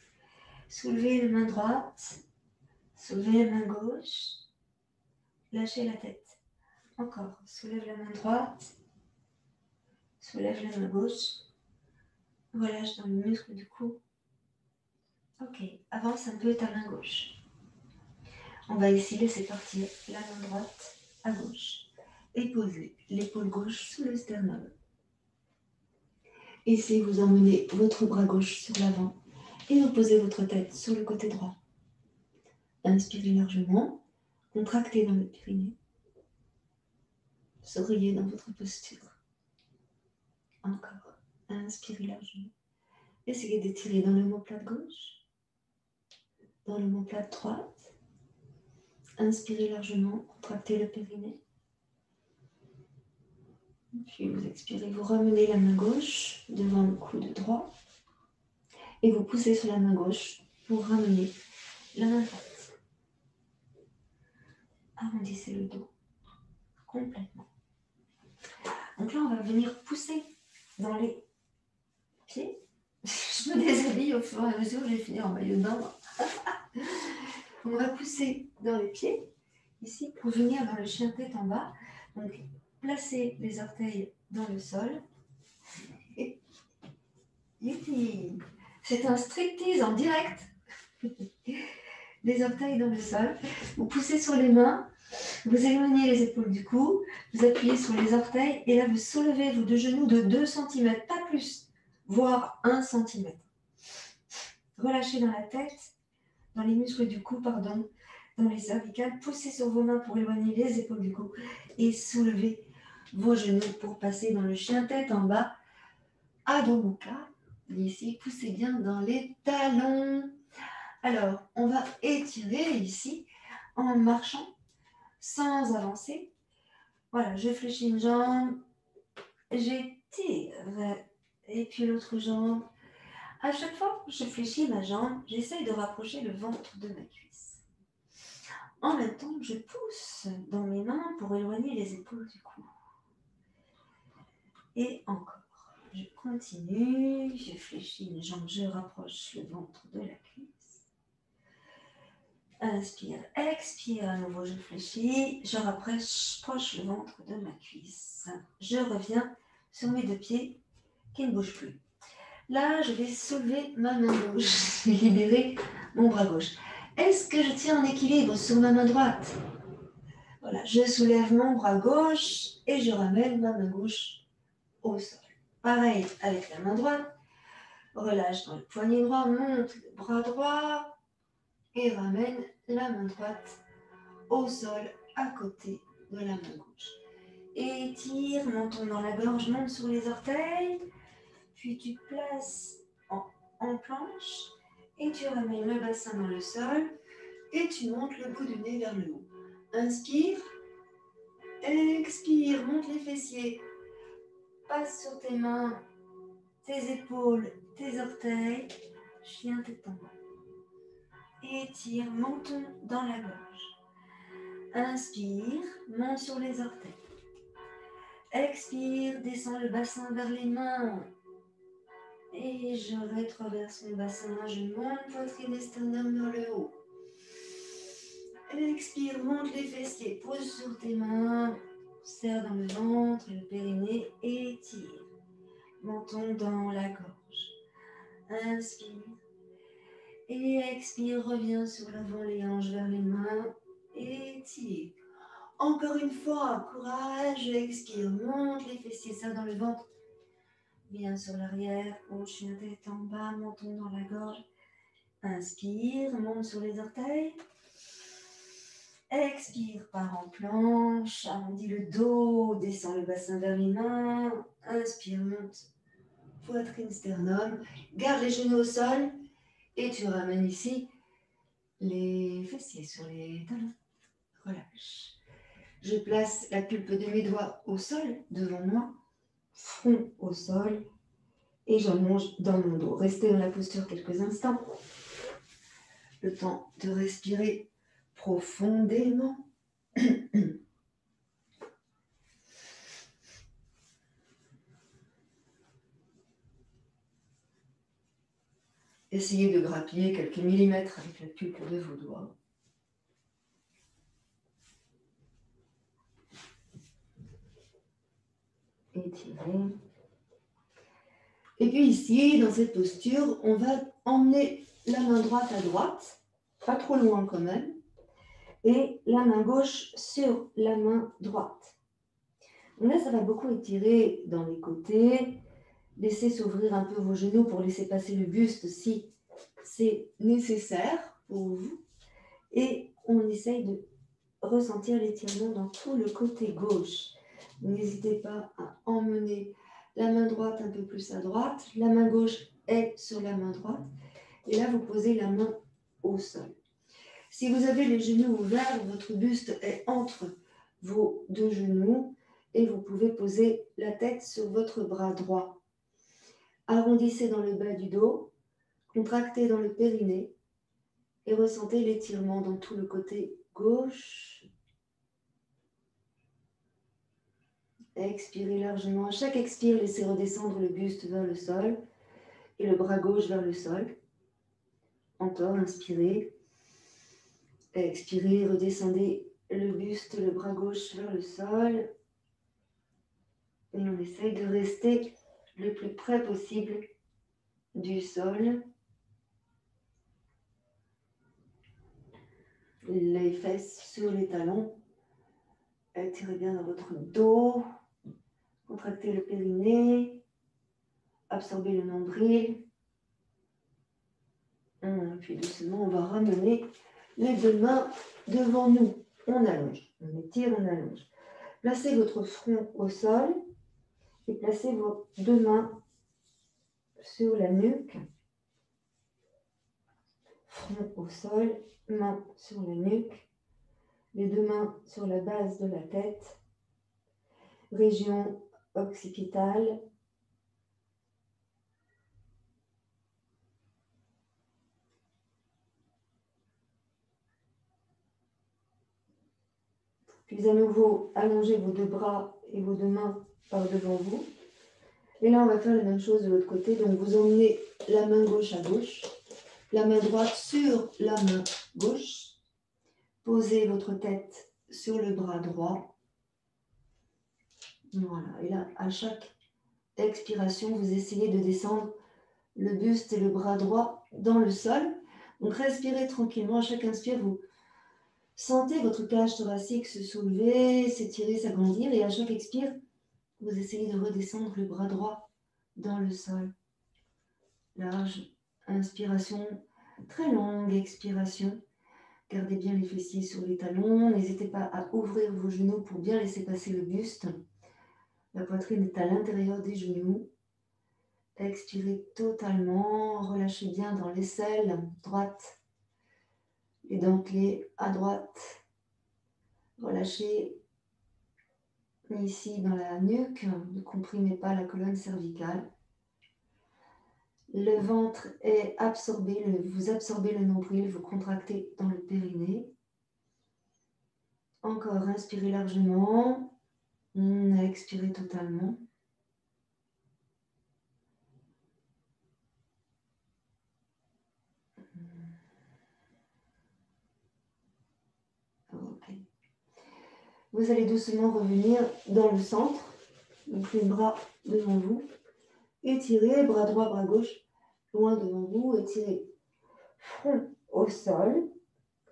Soulevez la main droite, soulevez la main gauche, lâchez la tête. Encore, soulève la main droite, soulève la main gauche, relâche dans le muscle du cou. Ok, avance un peu ta main gauche. On va ici laisser partir la main droite à gauche et poser l'épaule gauche sous le sternum. Ici, vous emmenez votre bras gauche sur l'avant et vous posez votre tête sur le côté droit. Inspirez largement, contractez dans le périnée. Souriez dans votre posture. Encore. Inspirez largement. Essayez d'étirer dans l'omoplate gauche, dans l'omoplate droite. Inspirez largement, contractez le périnée. Puis vous expirez, vous ramenez la main gauche devant le coude droit et vous poussez sur la main gauche pour ramener la main droite. Arrondissez le dos complètement. Donc là, on va venir pousser dans les pieds. Je me déshabille au fur et à mesure, je vais finir en maillot de bain. On va pousser dans les pieds, ici, pour venir dans le chien tête en bas. Donc, placez les orteils dans le sol. Et c'est un striptease en direct. Les orteils dans le sol. Vous poussez sur les mains. Vous éloignez les épaules du cou. Vous appuyez sur les orteils. Et là, vous soulevez vos deux genoux de 2 cm, pas plus, voire 1 cm. Relâchez dans la tête, dans les muscles du cou, pardon, dans les cervicales. Poussez sur vos mains pour éloigner les épaules du cou. Et soulevez vos genoux pour passer dans le chien tête en bas. Adho Mukha. Ici, poussez bien dans les talons. Alors, on va étirer ici en marchant sans avancer. Voilà, je fléchis une jambe, j'étire et puis l'autre jambe. À chaque fois que je fléchis ma jambe, j'essaye de rapprocher le ventre de ma cuisse. En même temps, je pousse dans mes mains pour éloigner les épaules du cou. Et encore. Je continue, je fléchis mes jambes, je rapproche le ventre de la cuisse. Inspire, expire, à nouveau je fléchis, je rapproche le ventre de ma cuisse. Je reviens sur mes deux pieds qui ne bougent plus. Là, je vais soulever ma main gauche et libérer mon bras gauche. Est-ce que je tiens en équilibre sur ma main droite? Voilà, je soulève mon bras gauche et je ramène ma main gauche au sol. Pareil avec la main droite. Relâche dans le poignet droit, monte le bras droit et ramène la main droite au sol à côté de la main gauche. Étire, menton dans la gorge, monte sur les orteils, puis tu places en planche et tu ramènes le bassin dans le sol et tu montes le bout du nez vers le haut. Inspire, expire, monte les fessiers, passe sur tes mains, tes épaules, tes orteils, chien tête en bas. Étire, menton dans la gorge. Inspire, monte sur les orteils. Expire, descends le bassin vers les mains. Et je retraverse mon bassin, je monte poitrine et sternum vers le haut. Expire, monte les fessiers, pose sur tes mains, serre dans le ventre et le périnée, étire. Menton dans la gorge. Inspire. Et expire, reviens sur l'avant, les hanches vers les mains, étire. Encore une fois, courage, expire, monte les fessiers, serre dans le ventre. Viens sur l'arrière, au chien tête en bas, menton dans la gorge. Inspire, monte sur les orteils. Expire, pars en planche, arrondis le dos, descends le bassin vers les mains. Inspire, monte, poitrine, sternum. Garde les genoux au sol et tu ramènes ici les fessiers sur les talons. Relâche. Je place la pulpe de mes doigts au sol devant moi, front au sol et j'allonge dans mon dos. Restez dans la posture quelques instants. Le temps de respirer profondément. Essayez de grappiller quelques millimètres avec la pulpe de vos doigts. Étirez. Et puis ici, dans cette posture, on va emmener la main droite à droite, pas trop loin quand même, et la main gauche sur la main droite. Donc là, ça va beaucoup étirer dans les côtés. Laissez s'ouvrir un peu vos genoux pour laisser passer le buste si c'est nécessaire pour vous. Et on essaye de ressentir l'étirement dans tout le côté gauche. N'hésitez pas à emmener la main droite un peu plus à droite. La main gauche est sur la main droite. Et là, vous posez la main au sol. Si vous avez les genoux ouverts, votre buste est entre vos deux genoux et vous pouvez poser la tête sur votre bras droit. Arrondissez dans le bas du dos, contractez dans le périnée et ressentez l'étirement dans tout le côté gauche. Expirez largement. À chaque expire, laissez redescendre le buste vers le sol et le bras gauche vers le sol. Encore, inspirez. Expirez, redescendez le buste, le bras gauche vers le sol. Et on essaye de rester le plus près possible du sol. Les fesses sur les talons. Étirez bien dans votre dos. Contractez le périnée. Absorbez le nombril. Puis doucement, on va ramener les deux mains devant nous. On allonge. On étire, on allonge. Placez votre front au sol et placez vos deux mains sur la nuque. Front au sol, main sur la nuque. Les deux mains sur la base de la tête. Région occipitale. Puis à nouveau, allongez vos deux bras et vos deux mains par devant vous. Et là, on va faire la même chose de l'autre côté. Donc, vous emmenez la main gauche à gauche, la main droite sur la main gauche. Posez votre tête sur le bras droit. Voilà. Et là, à chaque expiration, vous essayez de descendre le buste et le bras droit dans le sol. Donc, respirez tranquillement. À chaque inspire, vous sentez votre cage thoracique se soulever, s'étirer, s'agrandir. Et à chaque expire, vous essayez de redescendre le bras droit dans le sol. Large inspiration, très longue expiration. Gardez bien les fessiers sur les talons. N'hésitez pas à ouvrir vos genoux pour bien laisser passer le buste. La poitrine est à l'intérieur des genoux. Expirez totalement. Relâchez bien dans l'aisselle droite. Les dentelés à droite. Relâchez ici dans la nuque. Ne comprimez pas la colonne cervicale. Le ventre est absorbé. Vous absorbez le nombril. Vous contractez dans le périnée. Encore, inspirez largement. Expirez totalement. Ok. Vous allez doucement revenir dans le centre. Donc les bras devant vous. Étirez, bras droit, bras gauche, loin devant vous. Étirez front au sol,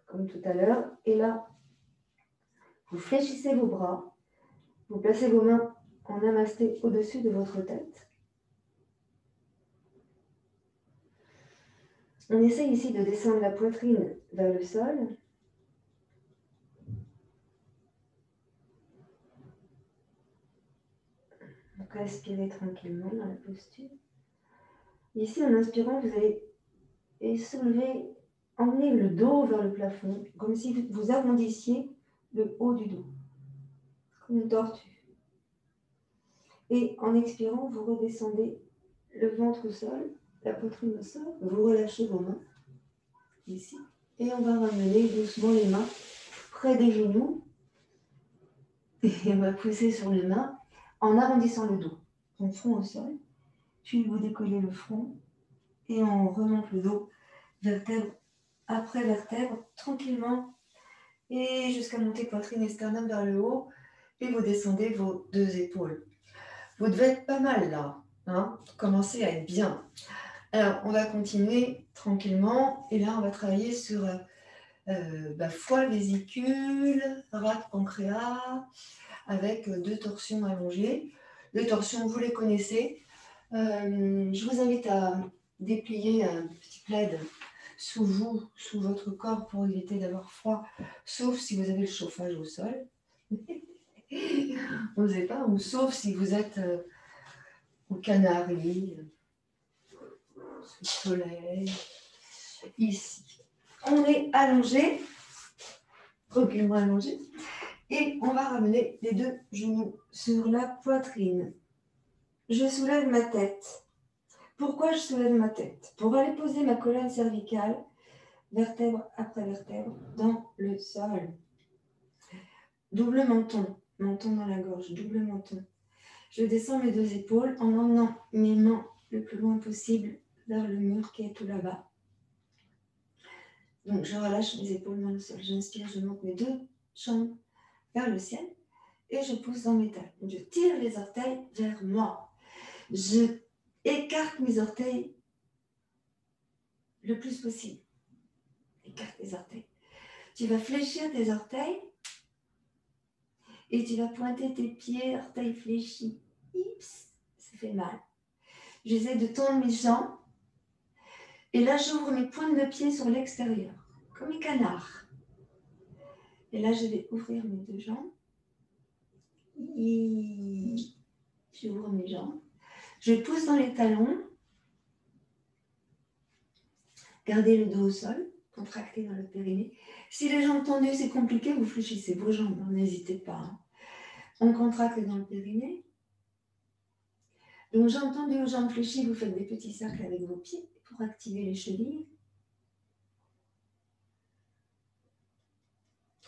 comme tout à l'heure. Et là, vous fléchissez vos bras. Vous placez vos mains en namasté au-dessus de votre tête. On essaie ici de descendre la poitrine vers le sol. Donc respirez tranquillement dans la posture. Ici, en inspirant, vous allez soulever, emmener le dos vers le plafond, comme si vous arrondissiez le haut du dos, comme une tortue. Et en expirant, vous redescendez le ventre au sol, la poitrine au sol, vous relâchez vos mains, ici. Et on va ramener doucement les mains près des genoux. Et on va pousser sur les mains en arrondissant le dos, donc front au sol. Puis vous décollez le front et on remonte le dos, vertèbre après vertèbre, tranquillement. Et jusqu'à monter poitrine et sternum vers le haut. Et vous descendez vos deux épaules. Vous devez être pas mal là. Hein, commencez à être bien. Alors, on va continuer tranquillement. Et là, on va travailler sur foie, vésicule, rate, pancréas, avec deux torsions allongées. Les torsions, vous les connaissez. Je vous invite à déplier un petit plaid sous vous, sous votre corps pour éviter d'avoir froid, sauf si vous avez le chauffage au sol. N'osez pas, ou sauf si vous êtes aux Canaries, sous le soleil, ici. On est allongé, tranquillement allongé, et on va ramener les deux genoux sur la poitrine. Je soulève ma tête. Pourquoi je soulève ma tête? Pour aller poser ma colonne cervicale, vertèbre après vertèbre, dans le sol. Double menton, menton dans la gorge, double menton. Je descends mes deux épaules en emmenant mes mains le plus loin possible vers le mur qui est tout là-bas. Donc je relâche mes épaules dans le sol. J'inspire, je monte mes deux jambes vers le ciel et je pousse dans mes talons. Je tire les orteils vers moi. Je écarte mes orteils le plus possible. Écarte les orteils. Tu vas fléchir tes orteils et tu vas pointer tes pieds, orteils fléchis. Oups, ça fait mal. J'essaie de tendre mes jambes. Et là, j'ouvre mes pointes de pied sur l'extérieur, comme un canard. Et là, je vais ouvrir mes deux jambes. J'ouvre mes jambes. Je pousse dans les talons. Gardez le dos au sol, contractez dans le périnée. Si les jambes tendues, c'est compliqué, vous fléchissez vos jambes, n'hésitez pas. On contracte dans le périnée. Donc, jambes tendues ou jambes fléchies, vous faites des petits cercles avec vos pieds pour activer les chevilles.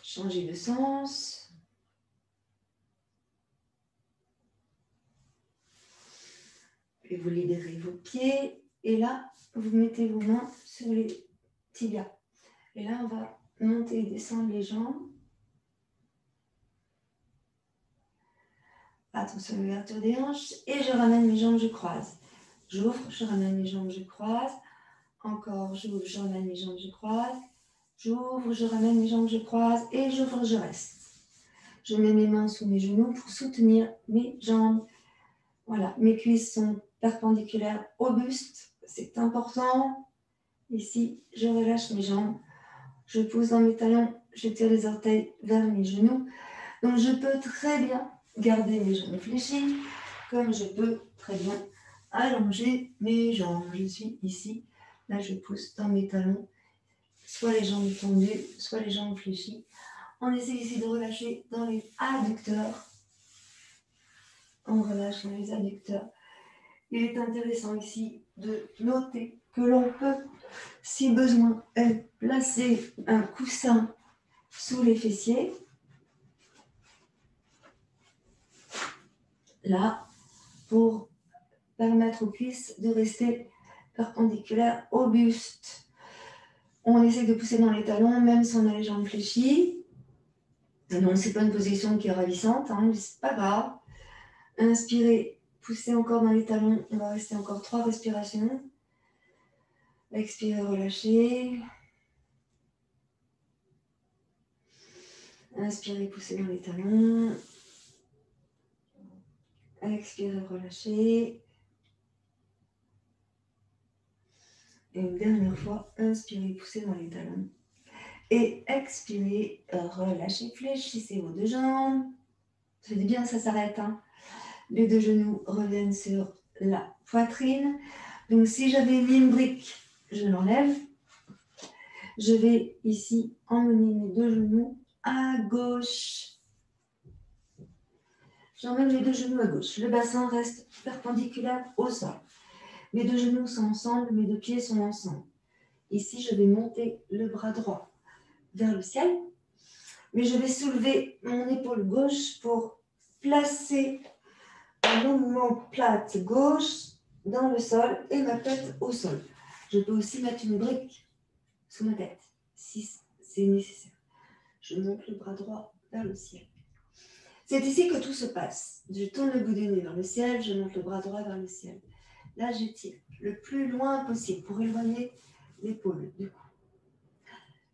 Changez de sens. vous libérez vos pieds. Et là, vous mettez vos mains sur les tibias. Et là, on va monter et descendre les jambes. Attention à l'ouverture des hanches. Et je ramène mes jambes, je croise. J'ouvre, je ramène mes jambes, je croise. Encore, j'ouvre, je ramène mes jambes, je croise. J'ouvre, je ramène mes jambes, je croise. Et j'ouvre, je reste. Je mets mes mains sous mes genoux pour soutenir mes jambes. Voilà, mes cuisses sont perpendiculaires au buste. C'est important. Ici, je relâche mes jambes. Je pousse dans mes talons. Je tire les orteils vers mes genoux. Donc, je peux très bien garder mes jambes fléchies, comme je peux très bien allonger mes jambes. Je suis ici. Là, je pousse dans mes talons. Soit les jambes tendues, soit les jambes fléchies. On essaie ici de relâcher dans les adducteurs. On relâche dans les adducteurs. Il est intéressant ici de noter que l'on peut, si besoin est, placer un coussin sous les fessiers. Là, pour permettre aux cuisses de rester perpendiculaires au buste. On essaie de pousser dans les talons, même si on a les jambes fléchies. Non, c'est pas une position qui est ravissante, hein, c'est pas grave. Inspirez, poussez encore dans les talons. On va rester encore 3 respirations. Expirez, relâchez. Inspirez, poussez dans les talons. Expirez, relâchez. Et une dernière fois, inspirez, poussez dans les talons. Et expirez, relâchez, fléchissez vos 2 jambes. Ça fait du bien, ça s'arrête. Hein. Les 2 genoux reviennent sur la poitrine. Donc si j'avais mis une brique, je l'enlève. Je vais ici emmener mes 2 genoux à gauche. J'emmène mes 2 genoux à gauche. Le bassin reste perpendiculaire au sol. Mes 2 genoux sont ensemble, mes 2 pieds sont ensemble. Ici, je vais monter le bras droit vers le ciel. Mais je vais soulever mon épaule gauche pour placer mon mouvement plate gauche dans le sol et ma tête au sol. Je peux aussi mettre une brique sous ma tête, si c'est nécessaire. Je monte le bras droit vers le ciel. C'est ici que tout se passe. Je tourne le bout du nez vers le ciel, je monte le bras droit vers le ciel. Là, j'étire le plus loin possible pour éloigner l'épaule du cou.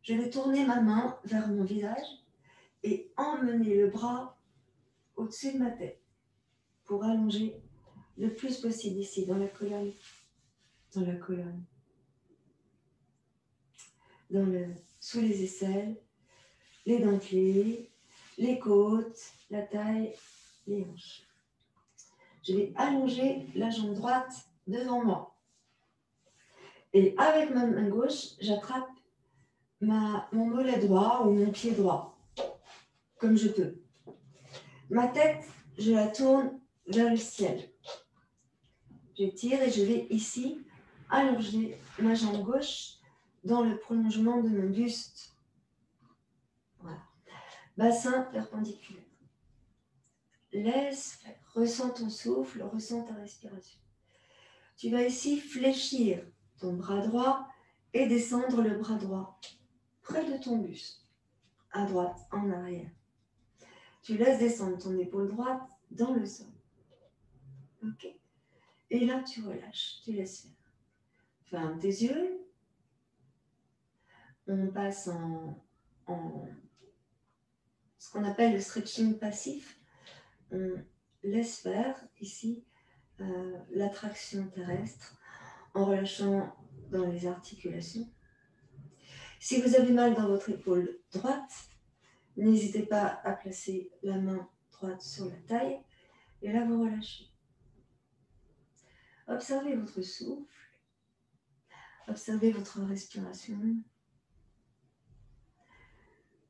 Je vais tourner ma main vers mon visage et emmener le bras au-dessus de ma tête pour allonger le plus possible ici, dans la colonne, sous les aisselles, les dentelés, les côtes, la taille, les hanches. Je vais allonger la jambe droite devant moi. Et avec ma main gauche, j'attrape mon mollet droit ou mon pied droit, comme je peux. Ma tête, je la tourne vers le ciel. Je tire et je vais ici allonger ma jambe gauche dans le prolongement de mon buste. Voilà. Bassin perpendiculaire. Laisse faire. Ressens ton souffle, ressens ta respiration. Tu vas ici fléchir ton bras droit et descendre le bras droit près de ton buste, à droite, en arrière. Tu laisses descendre ton épaule droite dans le sol. Ok. Et là, tu relâches, tu laisses faire. Ferme tes yeux. On passe en ce qu'on appelle le stretching passif. On laisse faire ici l'attraction terrestre en relâchant dans les articulations. Si vous avez mal dans votre épaule droite, n'hésitez pas à placer la main droite sur la taille et là vous relâchez. Observez votre souffle, observez votre respiration.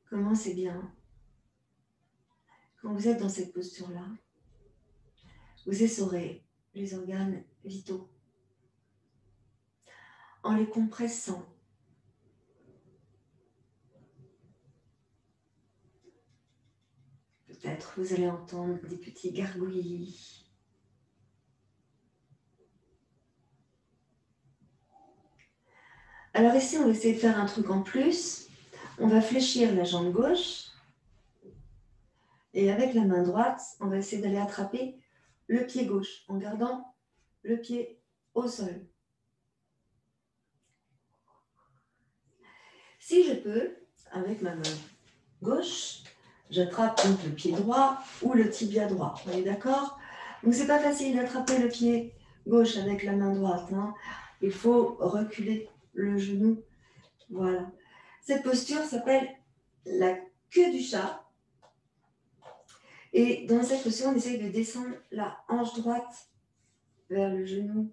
Comment c'est bien. Quand vous êtes dans cette posture-là, vous essorez les organes vitaux en les compressant. Peut-être vous allez entendre des petits gargouillis. Alors ici, on va essayer de faire un truc en plus. On va fléchir la jambe gauche. Et avec la main droite, on va essayer d'aller attraper le pied gauche en gardant le pied au sol. Si je peux, avec ma main gauche, j'attrape donc le pied droit ou le tibia droit. Vous êtes d'accord? Donc c'est pas facile d'attraper le pied gauche avec la main droite. Hein. Il faut reculer le genou. Voilà. Cette posture s'appelle la queue du chat. Et dans cette posture, on essaye de descendre la hanche droite vers le genou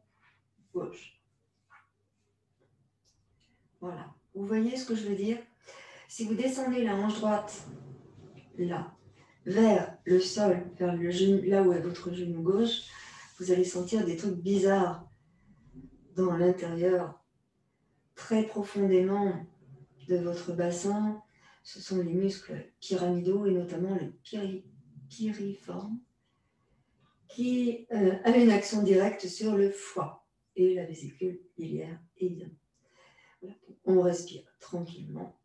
gauche. Voilà. Vous voyez ce que je veux dire? Si vous descendez la hanche droite, là, vers le sol, vers le genou, là où est votre genou gauche, vous allez sentir des trucs bizarres dans l'intérieur, très profondément de votre bassin. Ce sont les muscles pyramidaux et notamment le piriforme qui a une action directe sur le foie et la vésicule biliaire, évidemment. Voilà. On respire tranquillement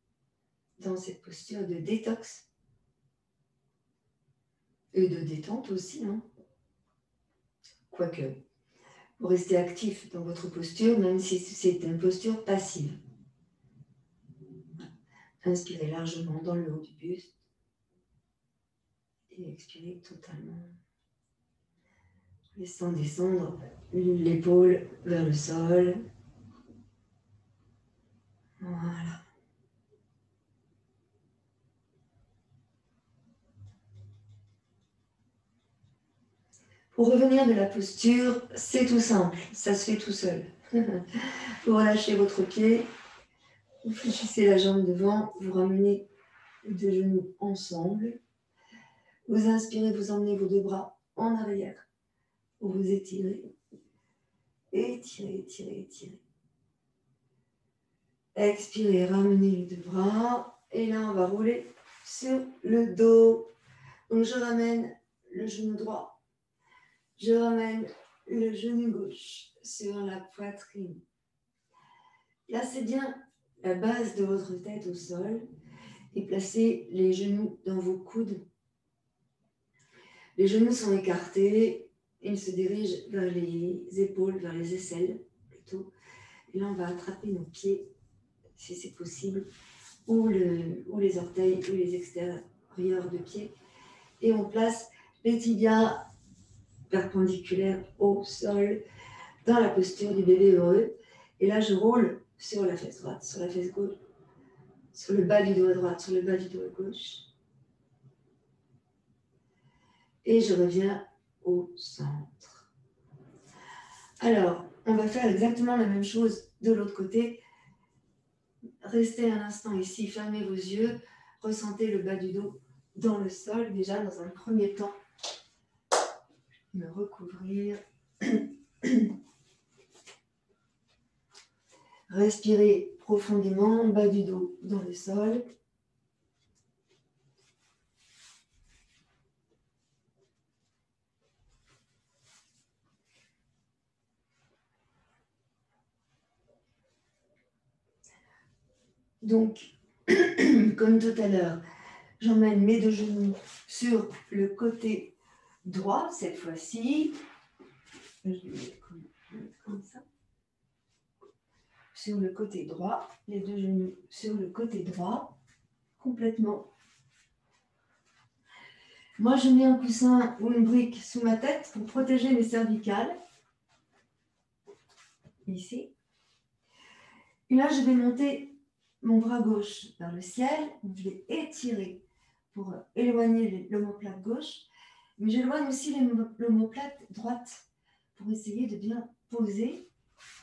dans cette posture de détox et de détente aussi. Hein. Quoique, vous restez actif dans votre posture, même si c'est une posture passive. Inspirez largement dans le haut du buste et expirez totalement. Laissant descendre l'épaule vers le sol. Voilà. Pour revenir de la posture, c'est tout simple, ça se fait tout seul. Vous relâchez votre pied, vous fléchissez la jambe devant, vous ramenez les deux genoux ensemble. Vous inspirez, vous emmenez vos deux bras en arrière. Vous étirez, étirez, étirez, étirez. Expirez, ramenez les deux bras. Et là, on va rouler sur le dos. Donc, je ramène le genou droit. Je ramène le genou gauche sur la poitrine. Là, c'est bien la base de votre tête au sol. Et placez les genoux dans vos coudes. Les genoux sont écartés. Ils se dirigent vers les épaules, vers les aisselles plutôt. Et là, on va attraper nos pieds, si c'est possible, ou les orteils, ou les extérieurs de pieds. Et on place les tibias perpendiculaires au sol, dans la posture du bébé heureux. Et là, je roule sur la fesse droite, sur la fesse gauche, sur le bas du dos à droite, sur le bas du dos à gauche. Et je reviens au centre. Alors, on va faire exactement la même chose de l'autre côté. Restez un instant ici, fermez vos yeux, ressentez le bas du dos dans le sol, déjà dans un premier temps. Me recouvrir. Respirez profondément, bas du dos dans le sol. Donc, comme tout à l'heure, j'emmène mes deux genoux sur le côté droit, cette fois-ci. Je vais mettre comme ça. Sur le côté droit, les deux genoux sur le côté droit, complètement. Moi, je mets un coussin ou une brique sous ma tête pour protéger mes cervicales. Ici. Et là, je vais monter mon bras gauche vers le ciel. Je vais étirer pour éloigner l'omoplate gauche. Mais j'éloigne aussi l'omoplate droite pour essayer de bien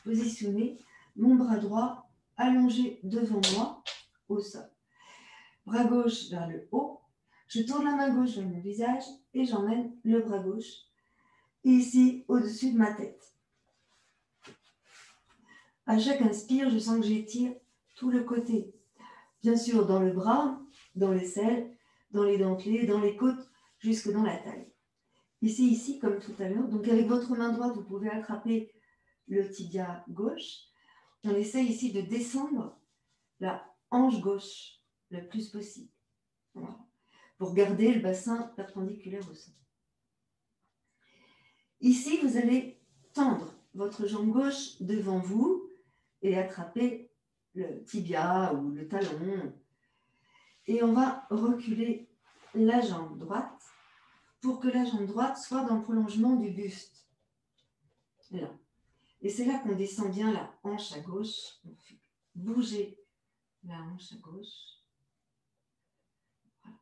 positionner mon bras droit allongé devant moi au sol. Bras gauche vers le haut. Je tourne la main gauche vers mon visage et j'emmène le bras gauche ici au-dessus de ma tête. À chaque inspire, je sens que j'étire tout le côté. Bien sûr, dans le bras, dans l'aisselle, dans les dentelés, dans les côtes, jusque dans la taille. Ici, comme tout à l'heure. Donc, avec votre main droite, vous pouvez attraper le tibia gauche. On essaye ici de descendre la hanche gauche le plus possible. Voilà. Pour garder le bassin perpendiculaire au sol. Ici, vous allez tendre votre jambe gauche devant vous et attraper le tibia ou le talon. Et on va reculer la jambe droite pour que la jambe droite soit dans le prolongement du buste. Là. Et c'est là qu'on descend bien la hanche à gauche. On fait bouger la hanche à gauche. Voilà.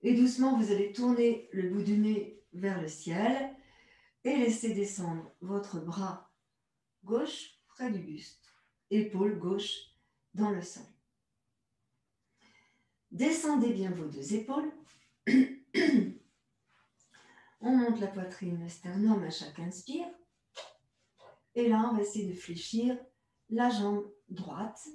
Et doucement, vous allez tourner le bout du nez vers le ciel et laisser descendre votre bras gauche près du buste, épaule gauche dans le sol. Descendez bien vos deux épaules. On monte la poitrine, le sternum à chaque inspire. Et là, on va essayer de fléchir la jambe droite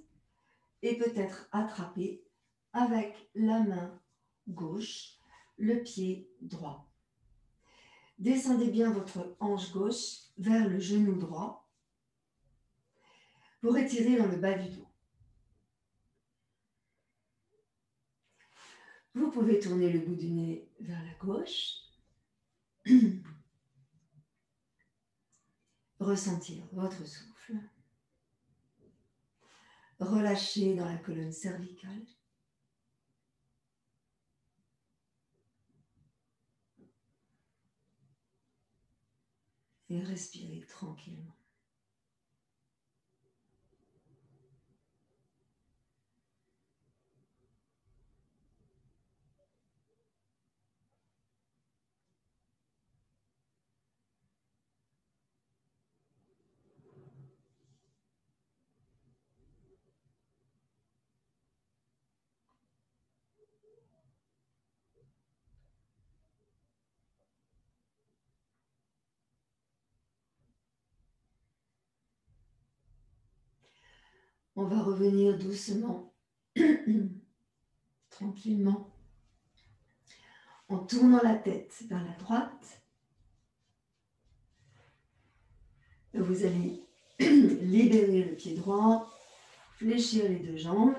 et peut-être attraper avec la main gauche le pied droit. Descendez bien votre hanche gauche vers le genou droit pour étirer dans le bas du dos. Vous pouvez tourner le bout du nez vers la gauche. Ressentir votre souffle. Relâchez dans la colonne cervicale. Et respirez tranquillement. On va revenir doucement, tranquillement, en tournant la tête vers la droite. Vous allez libérer le pied droit, fléchir les deux jambes.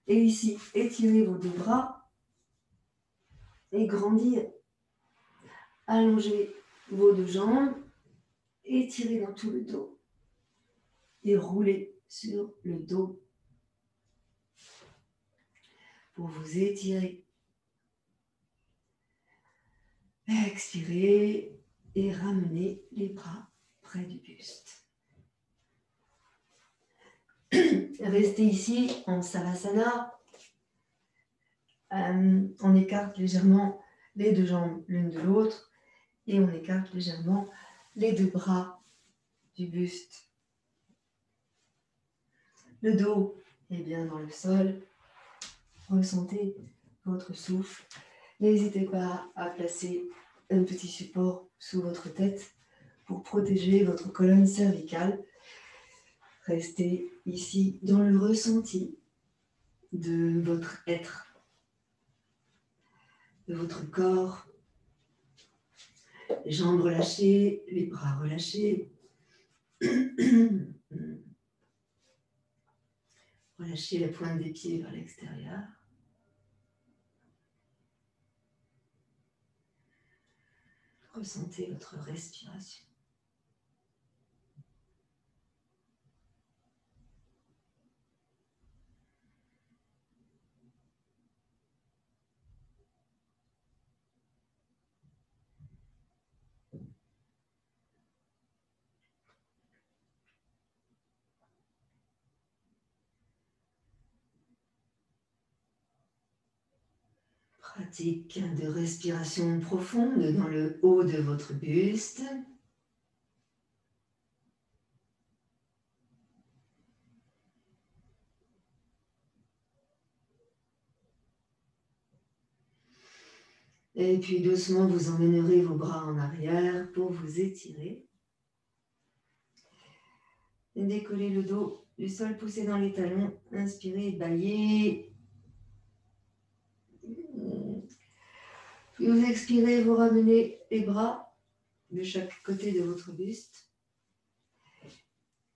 Et ici, étirez vos deux bras et grandir. Allongez vos deux jambes, étirez dans tout le dos et roulez sur le dos pour vous étirer. Expirez et ramenez les bras près du buste. Restez ici en Savasana. On écarte légèrement les deux jambes l'une de l'autre et on écarte légèrement les deux bras du buste. Le dos est bien dans le sol. Ressentez votre souffle. N'hésitez pas à placer un petit support sous votre tête pour protéger votre colonne cervicale. Restez ici dans le ressenti de votre être, de votre corps. Les jambes relâchées, les bras relâchés. Relâchez la pointe des pieds vers l'extérieur. Ressentez votre respiration. Pratique de respiration profonde dans le haut de votre buste. Et puis doucement, vous emmènerez vos bras en arrière pour vous étirer. Et décollez le dos du sol, poussez dans les talons. Inspirez, baillez. Puis vous expirez, vous ramenez les bras de chaque côté de votre buste.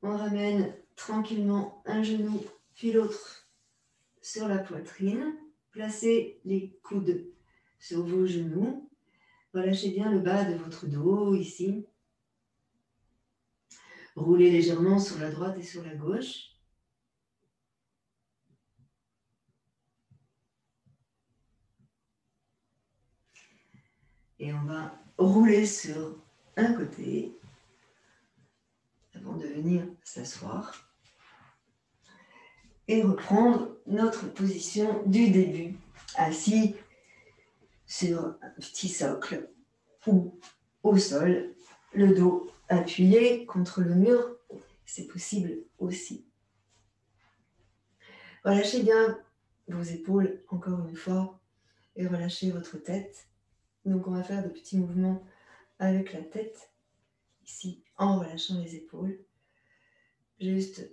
On ramène tranquillement un genou puis l'autre sur la poitrine. Placez les coudes sur vos genoux. Relâchez bien le bas de votre dos ici. Roulez légèrement sur la droite et sur la gauche. Et on va rouler sur un côté avant de venir s'asseoir et reprendre notre position du début, assis sur un petit socle ou au sol, le dos appuyé contre le mur, c'est possible aussi. Relâchez bien vos épaules encore une fois et relâchez votre tête. Donc on va faire de petits mouvements avec la tête, ici en relâchant les épaules. Juste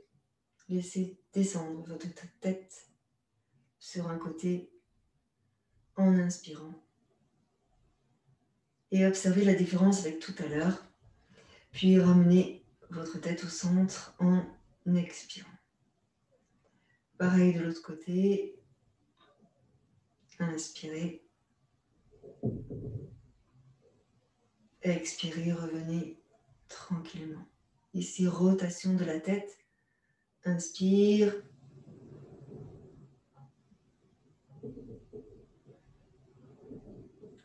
laissez descendre votre tête sur un côté en inspirant. Et observez la différence avec tout à l'heure. Puis ramenez votre tête au centre en expirant. Pareil de l'autre côté. Inspirez. Expirez, revenez tranquillement. Ici, rotation de la tête. Inspire.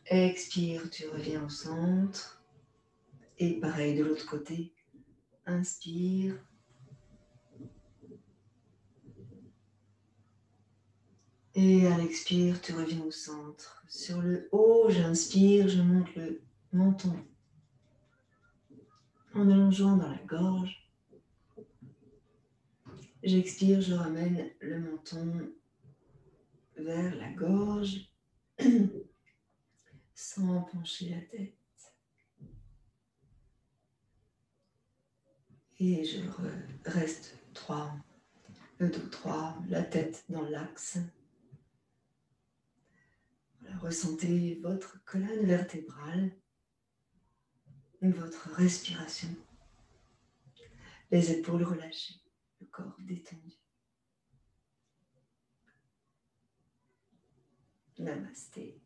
Expire, tu reviens au centre. Et pareil de l'autre côté. Inspire. Et à l'expire, tu reviens au centre. Sur le haut, j'inspire, je monte le menton en allongeant dans la gorge. J'expire, je ramène le menton vers la gorge sans pencher la tête. Et je reste droit, le dos droit, la tête dans l'axe. Voilà, ressentez votre colonne vertébrale, votre respiration, les épaules relâchées, le corps détendu. Namasté.